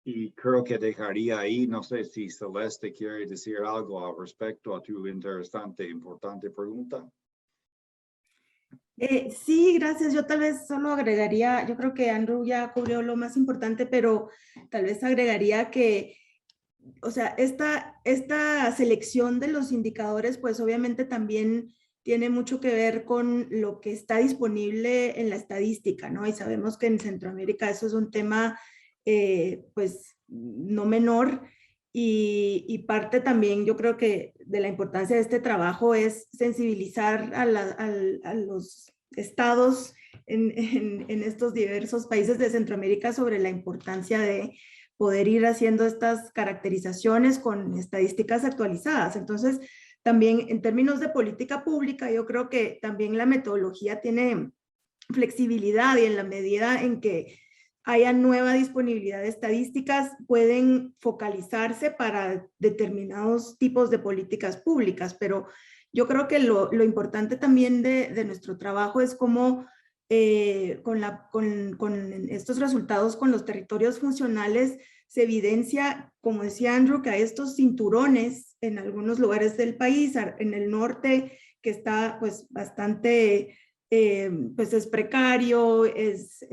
E: Y creo que dejaría ahí, no sé si Celeste quiere decir algo al respecto a tu interesante, importante pregunta.
G: Sí, gracias. Yo tal vez solo agregaría, yo creo que Andrew ya cubrió lo más importante, pero tal vez agregaría que, o sea, esta selección de los indicadores, pues obviamente también tiene mucho que ver con lo que está disponible en la estadística, ¿no? Y sabemos que en Centroamérica eso es un tema, pues, no menor. Y parte también, yo creo que de la importancia de este trabajo es sensibilizar a los estados en estos diversos países de Centroamérica sobre la importancia de poder ir haciendo estas caracterizaciones con estadísticas actualizadas. Entonces, también en términos de política pública, yo creo que también la metodología tiene flexibilidad y en la medida en que haya nueva disponibilidad de estadísticas, pueden focalizarse para determinados tipos de políticas públicas, pero yo creo que lo importante también de nuestro trabajo es cómo con estos resultados, con los territorios funcionales, se evidencia, como decía Andrew, que hay estos cinturones en algunos lugares del país, en el norte, que está pues bastante... pues es precario, es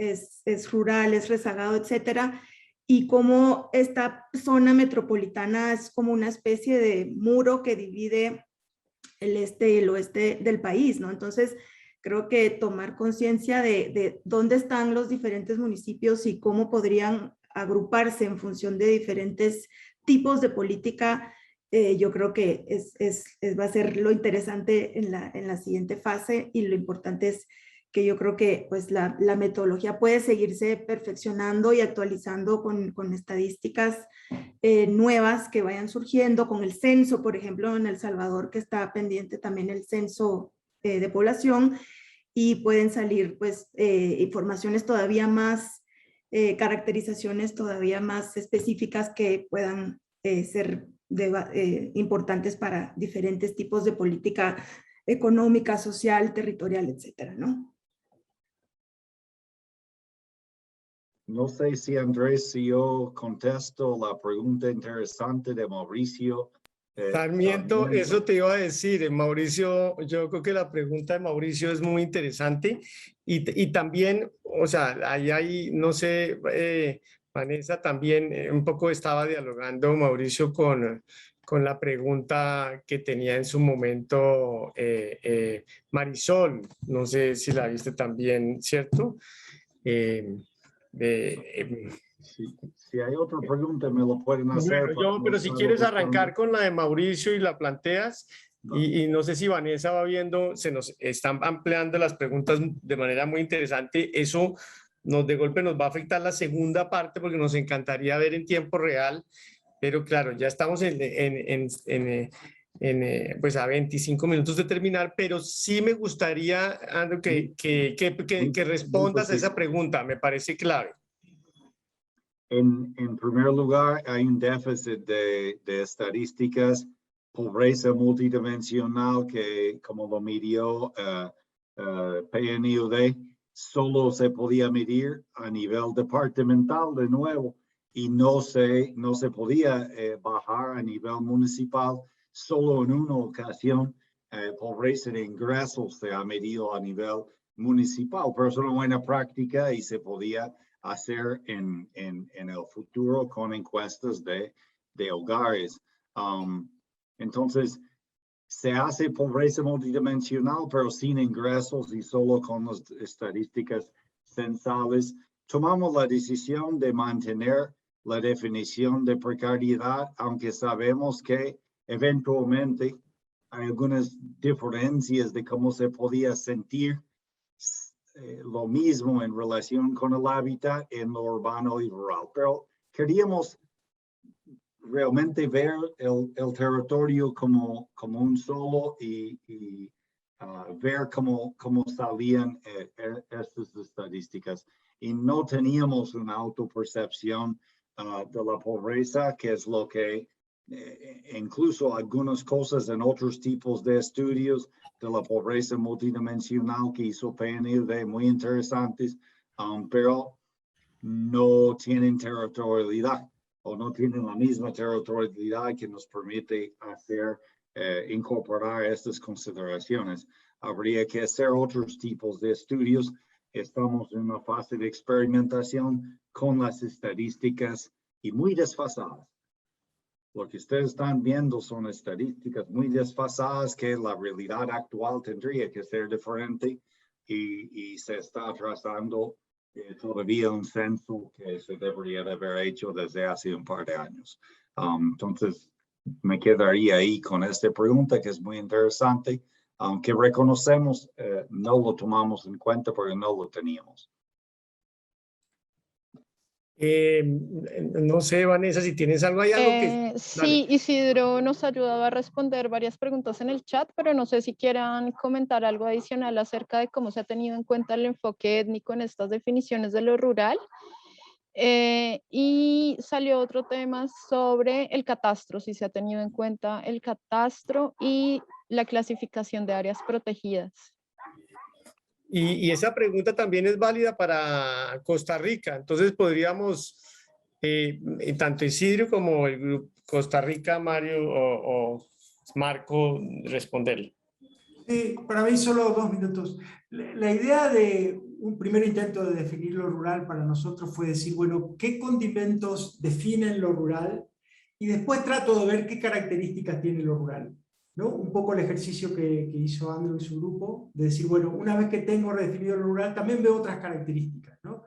G: rural, es rezagado, etcétera, y como esta zona metropolitana es como una especie de muro que divide el este y el oeste del país, ¿no? Entonces, creo que tomar conciencia de dónde están los diferentes municipios y cómo podrían agruparse en función de diferentes tipos de política, yo creo que va a ser lo interesante en la siguiente fase, y lo importante es que yo creo que pues la metodología puede seguirse perfeccionando y actualizando con estadísticas nuevas que vayan surgiendo, con el censo, por ejemplo, en El Salvador, que está pendiente también el censo de población, y pueden salir pues informaciones todavía más, caracterizaciones todavía más específicas que puedan ser importantes para diferentes tipos de política económica, social, territorial, etcétera, ¿no?
E: No sé si Andrés, si yo contesto la pregunta interesante de Mauricio
B: Sarmiento, eso te iba a decir, Mauricio, yo creo que la pregunta de Mauricio es muy interesante y también, o sea, ahí no sé, Vanessa también un poco estaba dialogando Mauricio con la pregunta que tenía en su momento Marisol, no sé si la viste también, ¿cierto?
E: Si hay otra pregunta, me lo pueden hacer.
B: Pero si quieres arrancar con la de Mauricio y la planteas, y no sé si Vanessa va viendo, se nos están ampliando las preguntas de manera muy interesante. Eso de golpe nos va a afectar la segunda parte porque nos encantaría ver en tiempo real, pero claro, ya estamos pues a 25 minutos de terminar, pero sí me gustaría, Andrew, que respondas a esa pregunta, me parece clave.
E: En primer lugar, hay un déficit de estadísticas, pobreza multidimensional que, como lo midió PNUD, solo se podía medir a nivel departamental de nuevo y no se podía bajar a nivel municipal. Solo en una ocasión, pobreza de ingresos se ha medido a nivel municipal, pero es una buena práctica y se podía hacer en el futuro con encuestas de hogares. Entonces, se hace pobreza multidimensional, pero sin ingresos y solo con las estadísticas censales. Tomamos la decisión de mantener la definición de precariedad, aunque sabemos que eventualmente hay algunas diferencias de cómo se podía sentir lo mismo en relación con el hábitat en lo urbano y rural, pero queríamos realmente ver el territorio como un solo y ver cómo salían estas estadísticas. Y no teníamos una autopercepción de la pobreza, que es lo que incluso algunas cosas en otros tipos de estudios de la pobreza multidimensional que hizo PNUD muy interesantes, pero no tienen territorialidad o no tienen la misma territorialidad que nos permite hacer, incorporar estas consideraciones. Habría que hacer otros tipos de estudios. Estamos en una fase de experimentación con las estadísticas y muy desfasadas. Lo que ustedes están viendo son estadísticas muy desfasadas que la realidad actual tendría que ser diferente y se está trazando todavía un censo que se debería de haber hecho desde hace un par de años. Entonces, me quedaría ahí con esta pregunta que es muy interesante, aunque reconocemos, no lo tomamos en cuenta porque no lo teníamos.
B: No sé, Vanessa, si tienes algo, hay algo que...
F: Sí, Isidro nos ayudaba a responder varias preguntas en el chat, pero no sé si quieran comentar algo adicional acerca de cómo se ha tenido en cuenta el enfoque étnico en estas definiciones de lo rural. Y salió otro tema sobre el catastro, si se ha tenido en cuenta el catastro y la clasificación de áreas protegidas.
B: Y esa pregunta también es válida para Costa Rica. Entonces podríamos, tanto Isidro como el grupo Costa Rica, Mario o Marco, responderle.
C: Sí, para mí solo 2 minutos. La idea de un primer intento de definir lo rural para nosotros fue decir, bueno, ¿qué condimentos definen lo rural? Y después trato de ver qué características tiene lo rural, ¿no? Un poco el ejercicio que hizo Andrew y su grupo, de decir, bueno, una vez que tengo redefinido lo rural, también veo otras características, ¿no?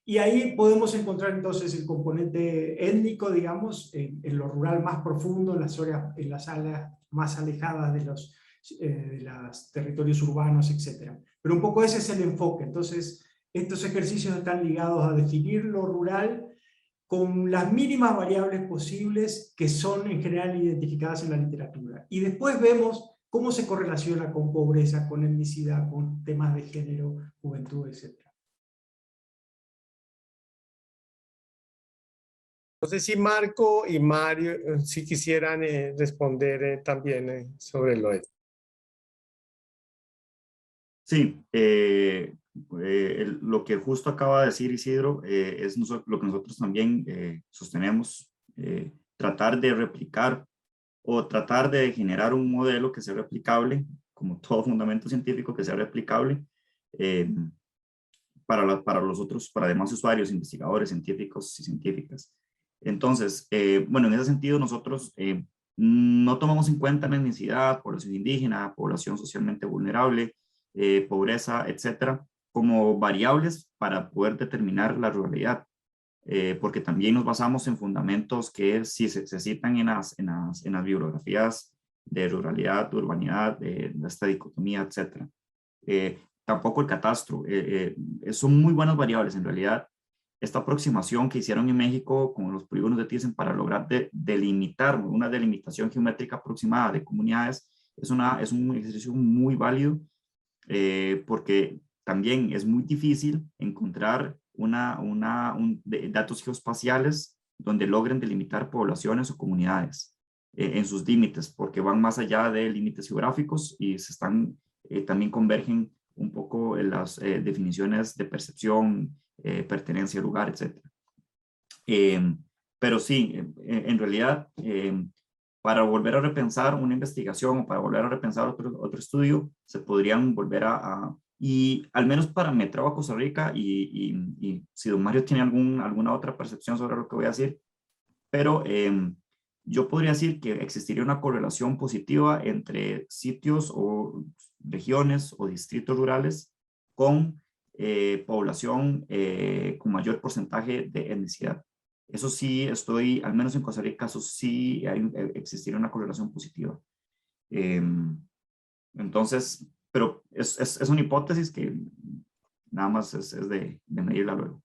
C: Y ahí podemos encontrar entonces el componente étnico, digamos, en lo rural más profundo, en las áreas más alejadas de los territorios urbanos, etc. Pero un poco ese es el enfoque. Entonces, estos ejercicios están ligados a definir lo rural con las mínimas variables posibles que son en general identificadas en la literatura. Y después vemos cómo se correlaciona con pobreza, con etnicidad, con temas de género, juventud, etc.
B: No sé si Marco y Mario si quisieran responder también sobre lo de...
H: Sí, lo que justo acaba de decir Isidro es lo que nosotros también sostenemos, tratar de replicar o tratar de generar un modelo que sea replicable, como todo fundamento científico, que sea replicable para demás usuarios, investigadores, científicos y científicas. Entonces, bueno, en ese sentido nosotros no tomamos en cuenta la etnicidad, población indígena, población socialmente vulnerable, pobreza, etcétera, como variables para poder determinar la ruralidad. Porque también nos basamos en fundamentos que sí se citan en las bibliografías de ruralidad, de urbanidad, de esta dicotomía, etcétera. Tampoco el catastro. Son muy buenas variables en realidad. Esta aproximación que hicieron en México con los polígonos de Thyssen para lograr delimitar una delimitación geométrica aproximada de comunidades es un ejercicio muy válido, porque también es muy difícil encontrar datos geoespaciales donde logren delimitar poblaciones o comunidades en sus límites, porque van más allá de límites geográficos y también convergen un poco en las definiciones de percepción, pertenencia al lugar, etc. Pero sí, en realidad, para volver a repensar una investigación o para volver a repensar otro estudio, se podrían volver y al menos para Me Atrevo a Costa Rica, y si don Mario tiene alguna otra percepción sobre lo que voy a decir, pero yo podría decir que existiría una correlación positiva entre sitios o regiones o distritos rurales con población con mayor porcentaje de etnicidad. Eso sí, al menos en Costa Rica, eso sí existiría una correlación positiva. Entonces, pero es una hipótesis que nada más es de medirla luego.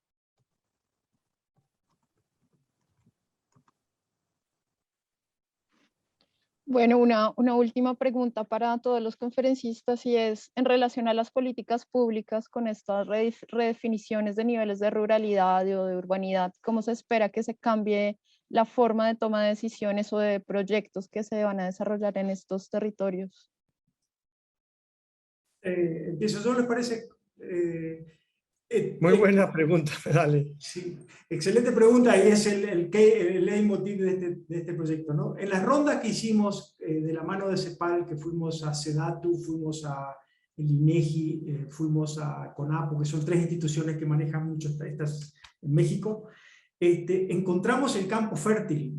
F: Bueno, una última pregunta para todos los conferencistas, y es en relación a las políticas públicas con estas redefiniciones de niveles de ruralidad o de urbanidad. ¿Cómo se espera que se cambie la forma de toma de decisiones o de proyectos que se van a desarrollar en estos territorios?
C: Empiezo yo, ¿les parece?
B: Muy buena pregunta, dale.
C: Sí, excelente pregunta, y es el leitmotiv de este proyecto, ¿no? En las rondas que hicimos de la mano de CEPAL, que fuimos a SEDATU, fuimos a el INEGI, fuimos a CONAPO, que son 3 instituciones que manejan mucho estas en México, encontramos el campo fértil.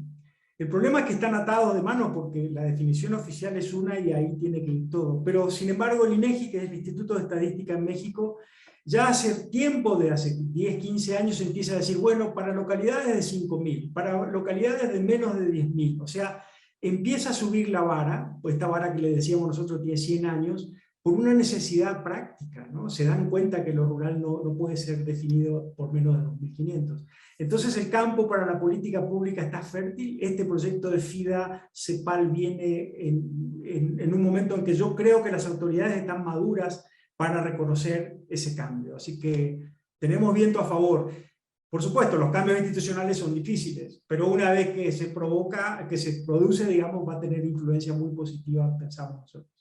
C: El problema es que están atados de mano porque la definición oficial es una y ahí tiene que ir todo. Pero sin embargo el INEGI, que es el Instituto de Estadística en México, ya hace tiempo, de hace 10, 15 años, empieza a decir, bueno, para localidades de 5.000, para localidades de menos de 10.000. O sea, empieza a subir la vara, pues esta vara que le decíamos nosotros tiene 100 años, por una necesidad práctica, ¿no? Se dan cuenta que lo rural no puede ser definido por menos de 2.500. Entonces el campo para la política pública está fértil. Este proyecto de FIDA-CEPAL viene en un momento en que yo creo que las autoridades están maduras para reconocer ese cambio. Así que tenemos viento a favor. Por supuesto, los cambios institucionales son difíciles, pero una vez que se produce, digamos, va a tener influencia muy positiva, pensamos nosotros.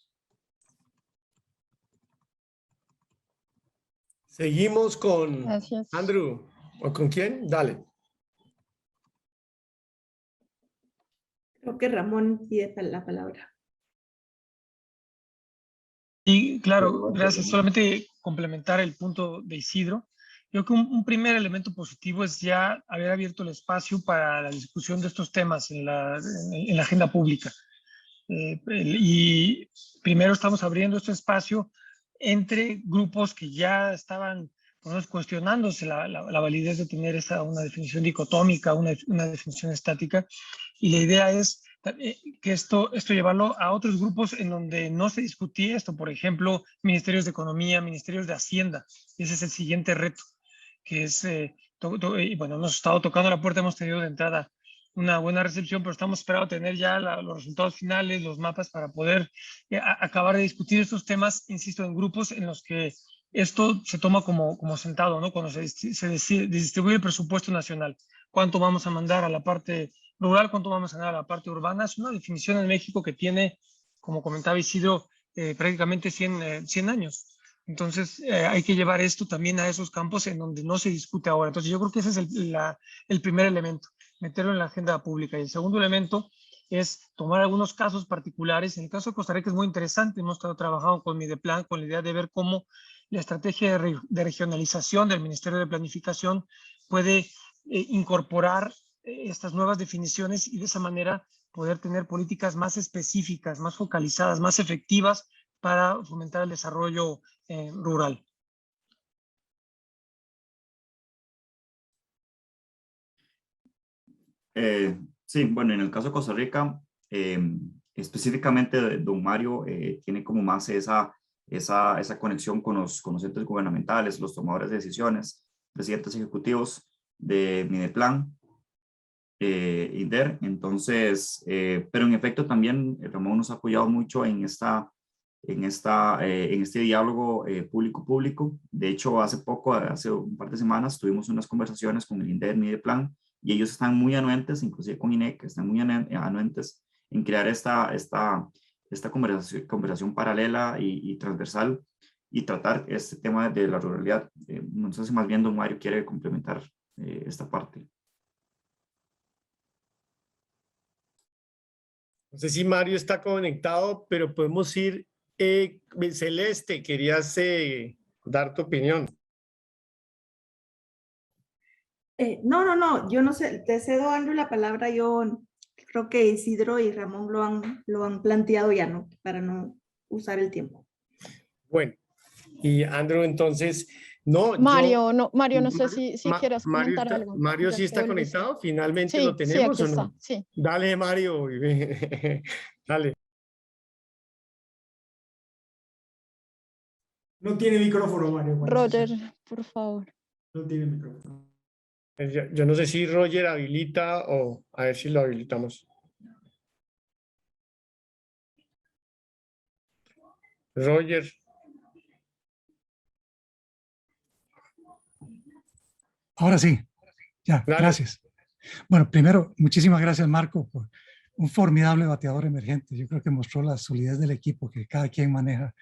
B: Seguimos con
F: Gracias.
B: Andrew. ¿O con quién? Dale.
G: Creo que Ramón pide la palabra.
D: Y claro, gracias. Solamente complementar el punto de Isidro. Creo que un primer elemento positivo es ya haber abierto el espacio para la discusión de estos temas en la agenda pública. Y primero estamos abriendo este espacio entre grupos que ya estaban cuestionándose la validez de tener una definición dicotómica, una definición estática. Y la idea es que esto llevarlo a otros grupos en donde no se discutía esto, por ejemplo, ministerios de Economía, ministerios de Hacienda. Ese es el siguiente reto, que es, bueno, hemos estado tocando la puerta, hemos tenido de entrada una buena recepción, pero estamos esperando tener ya los resultados finales, los mapas, para poder acabar de discutir estos temas, insisto, en grupos en los que esto se toma como sentado, ¿no? Cuando se distribuye el presupuesto nacional. ¿Cuánto vamos a mandar a la parte rural? ¿Cuánto vamos a mandar a la parte urbana? Es una definición en México que tiene, como comentaba Isidro, prácticamente 100 años. Entonces, hay que llevar esto también a esos campos en donde no se discute ahora. Entonces, yo creo que ese es el primer elemento, meterlo en la agenda pública. Y el segundo elemento es tomar algunos casos particulares. En el caso de Costa Rica es muy interesante. Hemos estado trabajando con Mideplan con la idea de ver cómo la estrategia de regionalización del Ministerio de Planificación puede incorporar estas nuevas definiciones y de esa manera poder tener políticas más específicas, más focalizadas, más efectivas para fomentar el desarrollo rural.
H: Sí, bueno, en el caso de Costa Rica, específicamente don Mario tiene como más esa conexión con los entes gubernamentales, los tomadores de decisiones, presidentes ejecutivos de Mideplan, INDER. Entonces, pero en efecto también Ramón nos ha apoyado mucho en este diálogo público-público. De hecho, hace un par de semanas, tuvimos unas conversaciones con el INDER, Mideplan, y ellos están muy anuentes, inclusive con INEC, están muy anuentes en crear esta conversación paralela y transversal y tratar este tema de la ruralidad. No sé si más bien don Mario quiere complementar esta parte.
B: No sé si Mario está conectado, pero podemos ir. Celeste, querías dar tu opinión.
G: No, yo no sé, te cedo, Andrew, la palabra. Yo creo que Isidro y Ramón lo han planteado ya, ¿no? Para no usar el tiempo.
B: Bueno, y Andrew, entonces, no,
F: Mario, no sé si quieras
B: Mario
F: comentar algo.
B: Mario sí está conectado, finalmente lo tenemos,
F: sí, aquí
B: ¿o no?
F: está, sí.
B: Dale, Mario, dale.
C: No tiene micrófono, Mario.
F: Roger, por favor.
C: No tiene micrófono.
B: Yo no sé si Roger habilita o a ver si lo habilitamos. Roger.
A: Ahora sí, ya,
B: Dale.
A: Gracias. Bueno, primero, muchísimas gracias, Marco, por un formidable bateador emergente. Yo creo que mostró la solidez del equipo, que cada quien maneja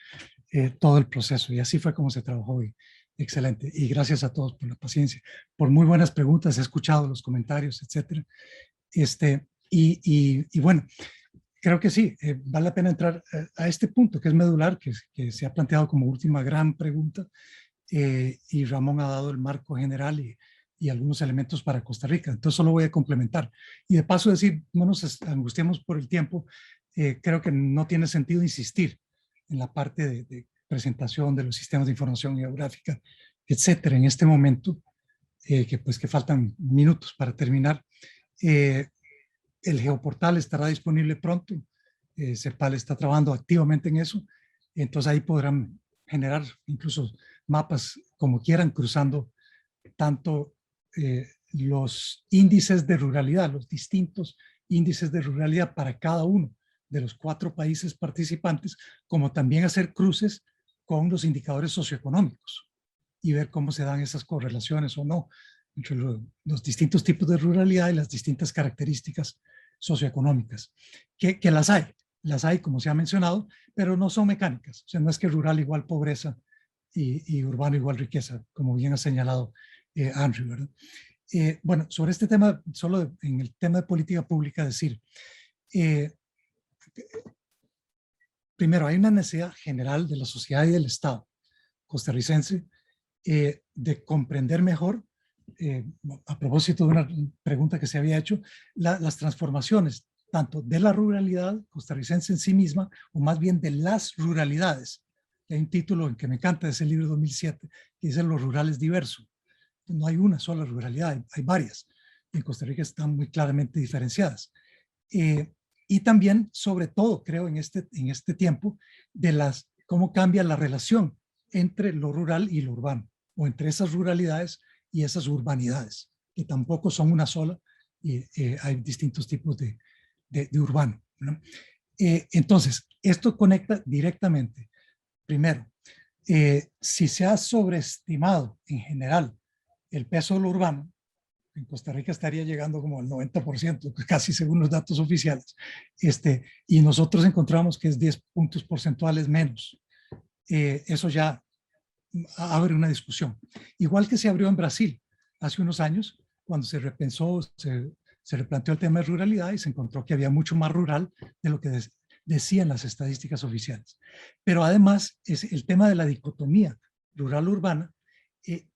A: todo el proceso, y así fue como se trabajó hoy. Excelente. Y gracias a todos por la paciencia, por muy buenas preguntas. He escuchado los comentarios, etcétera. Y bueno, creo que sí, vale la pena entrar a este punto que es medular, que se ha planteado como última gran pregunta, y Ramón ha dado el marco general y algunos elementos para Costa Rica. Entonces solo voy a complementar. Y de paso decir, no nos angustiemos por el tiempo. Creo que no tiene sentido insistir en la parte de presentación de los sistemas de información geográfica, etcétera, en este momento, que faltan minutos para terminar. El geoportal estará disponible pronto. CEPAL está trabajando activamente en eso. Entonces ahí podrán generar incluso mapas como quieran, cruzando tanto los índices de ruralidad, los distintos índices de ruralidad para cada uno de los 4 países participantes, como también hacer cruces con los indicadores socioeconómicos y ver cómo se dan esas correlaciones o no entre los distintos tipos de ruralidad y las distintas características socioeconómicas, que las hay como se ha mencionado, pero no son mecánicas. O sea, no es que rural igual pobreza y urbano igual riqueza, como bien ha señalado Andrew, ¿verdad? Bueno, sobre este tema, solo en el tema de política pública, decir, primero, hay una necesidad general de la sociedad y del Estado costarricense de comprender mejor, a propósito de una pregunta que se había hecho, las transformaciones tanto de la ruralidad costarricense en sí misma, o más bien de las ruralidades. Hay un título en que me encanta, es el libro 2007, que dice Los rurales diversos. No hay una sola ruralidad, hay varias. En Costa Rica están muy claramente diferenciadas. Y también, sobre todo, creo, en este tiempo, de cómo cambia la relación entre lo rural y lo urbano, o entre esas ruralidades y esas urbanidades, que tampoco son una sola, y hay distintos tipos de urbano, ¿no? Entonces, esto conecta directamente. Primero, si se ha sobreestimado en general el peso de lo urbano, en Costa Rica estaría llegando como al 90%, casi según los datos oficiales, y nosotros encontramos que es 10 puntos porcentuales menos. Eso ya abre una discusión. Igual que se abrió en Brasil hace unos años, cuando se repensó, se se replanteó el tema de ruralidad y se encontró que había mucho más rural de lo que decían las estadísticas oficiales. Pero además, el tema de la dicotomía rural-urbana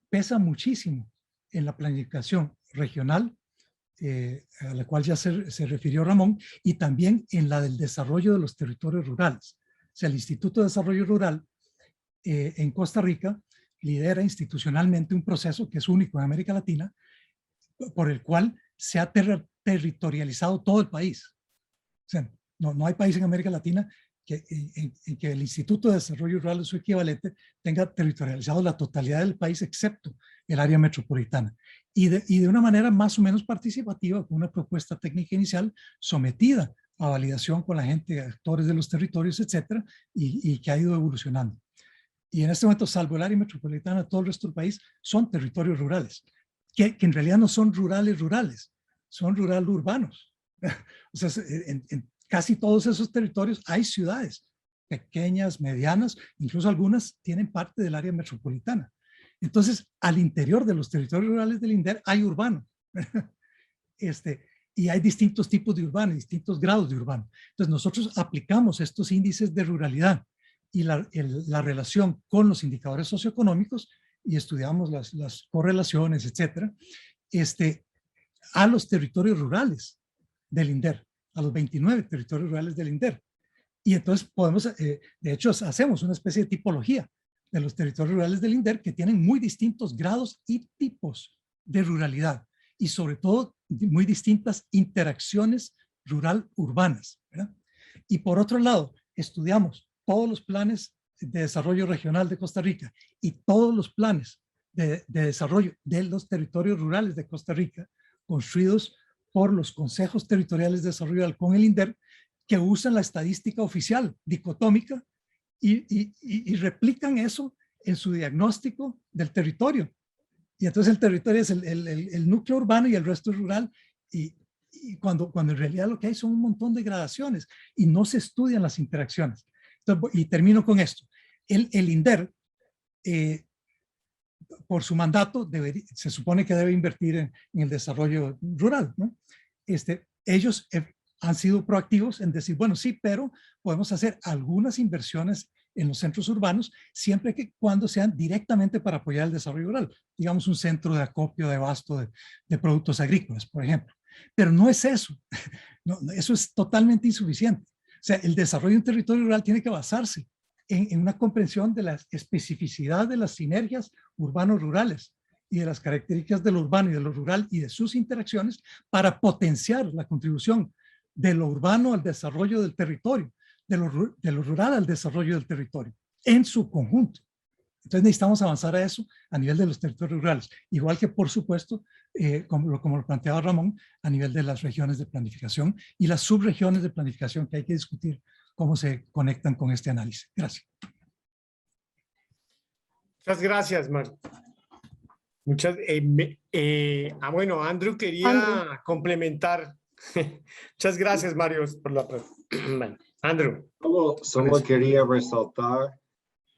A: pesa muchísimo en la planificación regional, a la cual ya se refirió Ramón, y también en la del desarrollo de los territorios rurales. O sea, el Instituto de Desarrollo Rural en Costa Rica lidera institucionalmente un proceso que es único en América Latina, por el cual se ha territorializado todo el país. O sea, no hay país en América Latina en que el Instituto de Desarrollo Rural o su equivalente tenga territorializado la totalidad del país, excepto el área metropolitana. Y de una manera más o menos participativa, con una propuesta técnica inicial sometida a validación con la gente, actores de los territorios, etcétera, y que ha ido evolucionando. Y en este momento, salvo el área metropolitana, todo el resto del país son territorios rurales, que en realidad no son rurales, son rural urbanos. O sea, en casi todos esos territorios hay ciudades pequeñas, medianas, incluso algunas tienen parte del área metropolitana. Entonces, al interior de los territorios rurales del INDER hay urbano. Y hay distintos tipos de urbano, distintos grados de urbano. Entonces, nosotros aplicamos estos índices de ruralidad y la relación con los indicadores socioeconómicos y estudiamos las correlaciones, etcétera, a los territorios rurales del INDER, a los 29 territorios rurales del INDER. Y entonces podemos, de hecho, hacemos una especie de tipología de los territorios rurales del INDER que tienen muy distintos grados y tipos de ruralidad y sobre todo muy distintas interacciones rural-urbanas, ¿verdad? Y por otro lado, estudiamos todos los planes de desarrollo regional de Costa Rica y todos los planes de desarrollo de los territorios rurales de Costa Rica construidos por los consejos territoriales de desarrollo rural con el INDER, que usan la estadística oficial dicotómica y replican eso en su diagnóstico del territorio. Y entonces el territorio es el núcleo urbano y el resto es rural, y cuando en realidad lo que hay son un montón de gradaciones y no se estudian las interacciones. Entonces, y termino con esto. El INDER, por su mandato, se supone que debe invertir en el desarrollo rural, ¿no? Ellos han sido proactivos en decir, bueno, sí, pero podemos hacer algunas inversiones en los centros urbanos siempre que cuando sean directamente para apoyar el desarrollo rural. Digamos un centro de acopio, de abasto de productos agrícolas, por ejemplo. Pero no es eso. No, eso es totalmente insuficiente. O sea, el desarrollo de un territorio rural tiene que basarse en una comprensión de la especificidad de las sinergias urbanos-rurales y de las características de lo urbano y de lo rural y de sus interacciones para potenciar la contribución de lo urbano al desarrollo del territorio, de lo rural al desarrollo del territorio, en su conjunto. Entonces necesitamos avanzar a eso a nivel de los territorios rurales, igual que por supuesto, como lo planteaba Ramón, a nivel de las regiones de planificación y las subregiones de planificación que hay que discutir cómo se conectan con este análisis. Gracias.
B: Muchas gracias, Mario. Bueno, Andrew quería complementar. Muchas gracias, Mario, por la pregunta. Bueno, Andrew.
E: Solo quería resaltar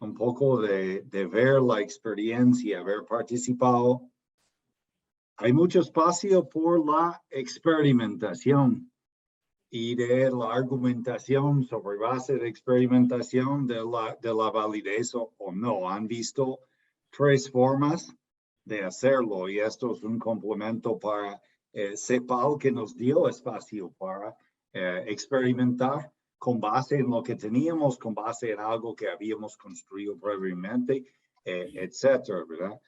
E: un poco de ver la experiencia, haber participado. Hay mucho espacio por la experimentación y de la argumentación sobre base de experimentación de la validez o no. Han visto 3 formas de hacerlo y esto es un complemento para CEPAL que nos dio espacio para experimentar con base en lo que teníamos, con base en algo que habíamos construido previamente, etcétera, ¿verdad?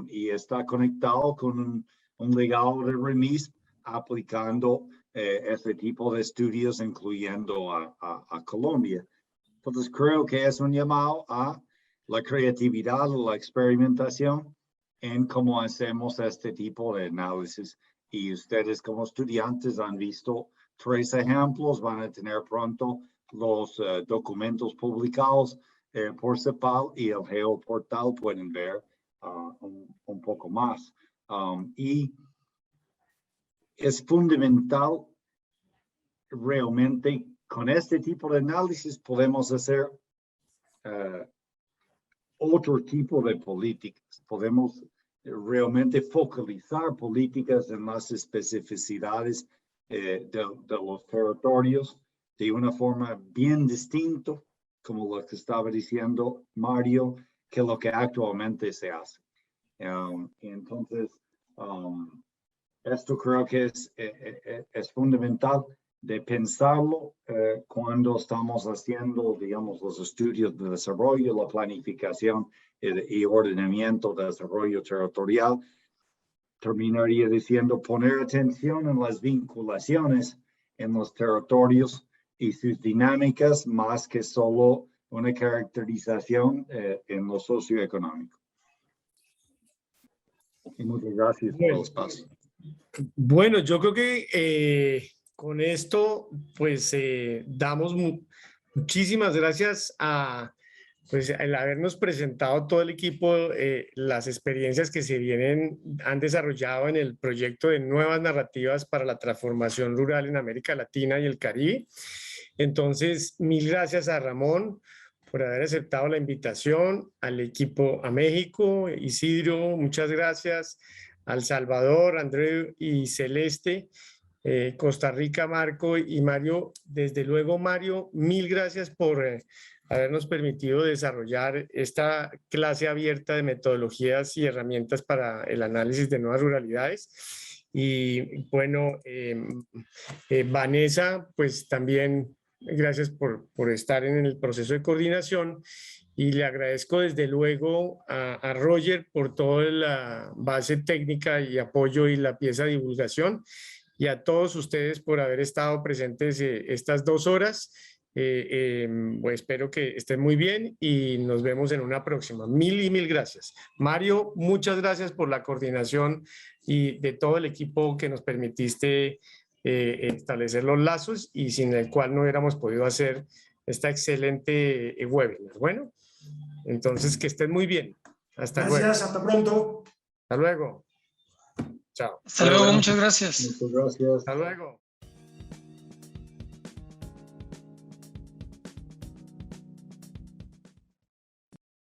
E: Y está conectado con un legado de REMIS aplicando este tipo de estudios, incluyendo a Colombia. Entonces, creo que es un llamado a la creatividad, la experimentación en cómo hacemos este tipo de análisis. Y ustedes como estudiantes han visto 3 ejemplos, van a tener pronto los documentos publicados por CEPAL y el geoportal pueden ver un poco más. Y es fundamental realmente con este tipo de análisis podemos hacer otro tipo de políticas. Podemos realmente focalizar políticas en las especificidades de los territorios de una forma bien distinta, como lo que estaba diciendo Mario, que lo que actualmente se hace. Entonces, esto creo que es fundamental de pensarlo cuando estamos haciendo, digamos, los estudios de desarrollo, la planificación y ordenamiento de desarrollo territorial. Terminaría diciendo poner atención en las vinculaciones en los territorios y sus dinámicas más que solo una caracterización en lo socioeconómico. Y muchas gracias por el espacio.
B: Bueno, yo creo que con esto pues damos muchísimas gracias a pues el habernos presentado todo el equipo, las experiencias que han desarrollado en el proyecto de nuevas narrativas para la transformación rural en América Latina y el Caribe. Entonces, mil gracias a Ramón por haber aceptado la invitación, al equipo a México, Isidro, muchas gracias, al Salvador, Andreu y Celeste, Costa Rica, Marco y Mario. Desde luego, Mario, mil gracias por habernos permitido desarrollar esta clase abierta de metodologías y herramientas para el análisis de nuevas ruralidades. Y bueno, Vanessa, pues también gracias por estar en el proceso de coordinación, y le agradezco desde luego a Roger por toda la base técnica y apoyo y la pieza de divulgación, y a todos ustedes por haber estado presentes estas 2 horas. Pues espero que estén muy bien y nos vemos en una próxima. Mil y mil gracias. Mario, muchas gracias por la coordinación y de todo el equipo que nos permitiste establecer los lazos y sin el cual no hubiéramos podido hacer esta excelente webinar. Bueno, entonces que estén muy bien. Hasta luego.
C: Gracias, hasta pronto.
B: Hasta luego. Chao.
D: Hasta luego, muchas gracias.
E: Muchas gracias.
B: Hasta luego.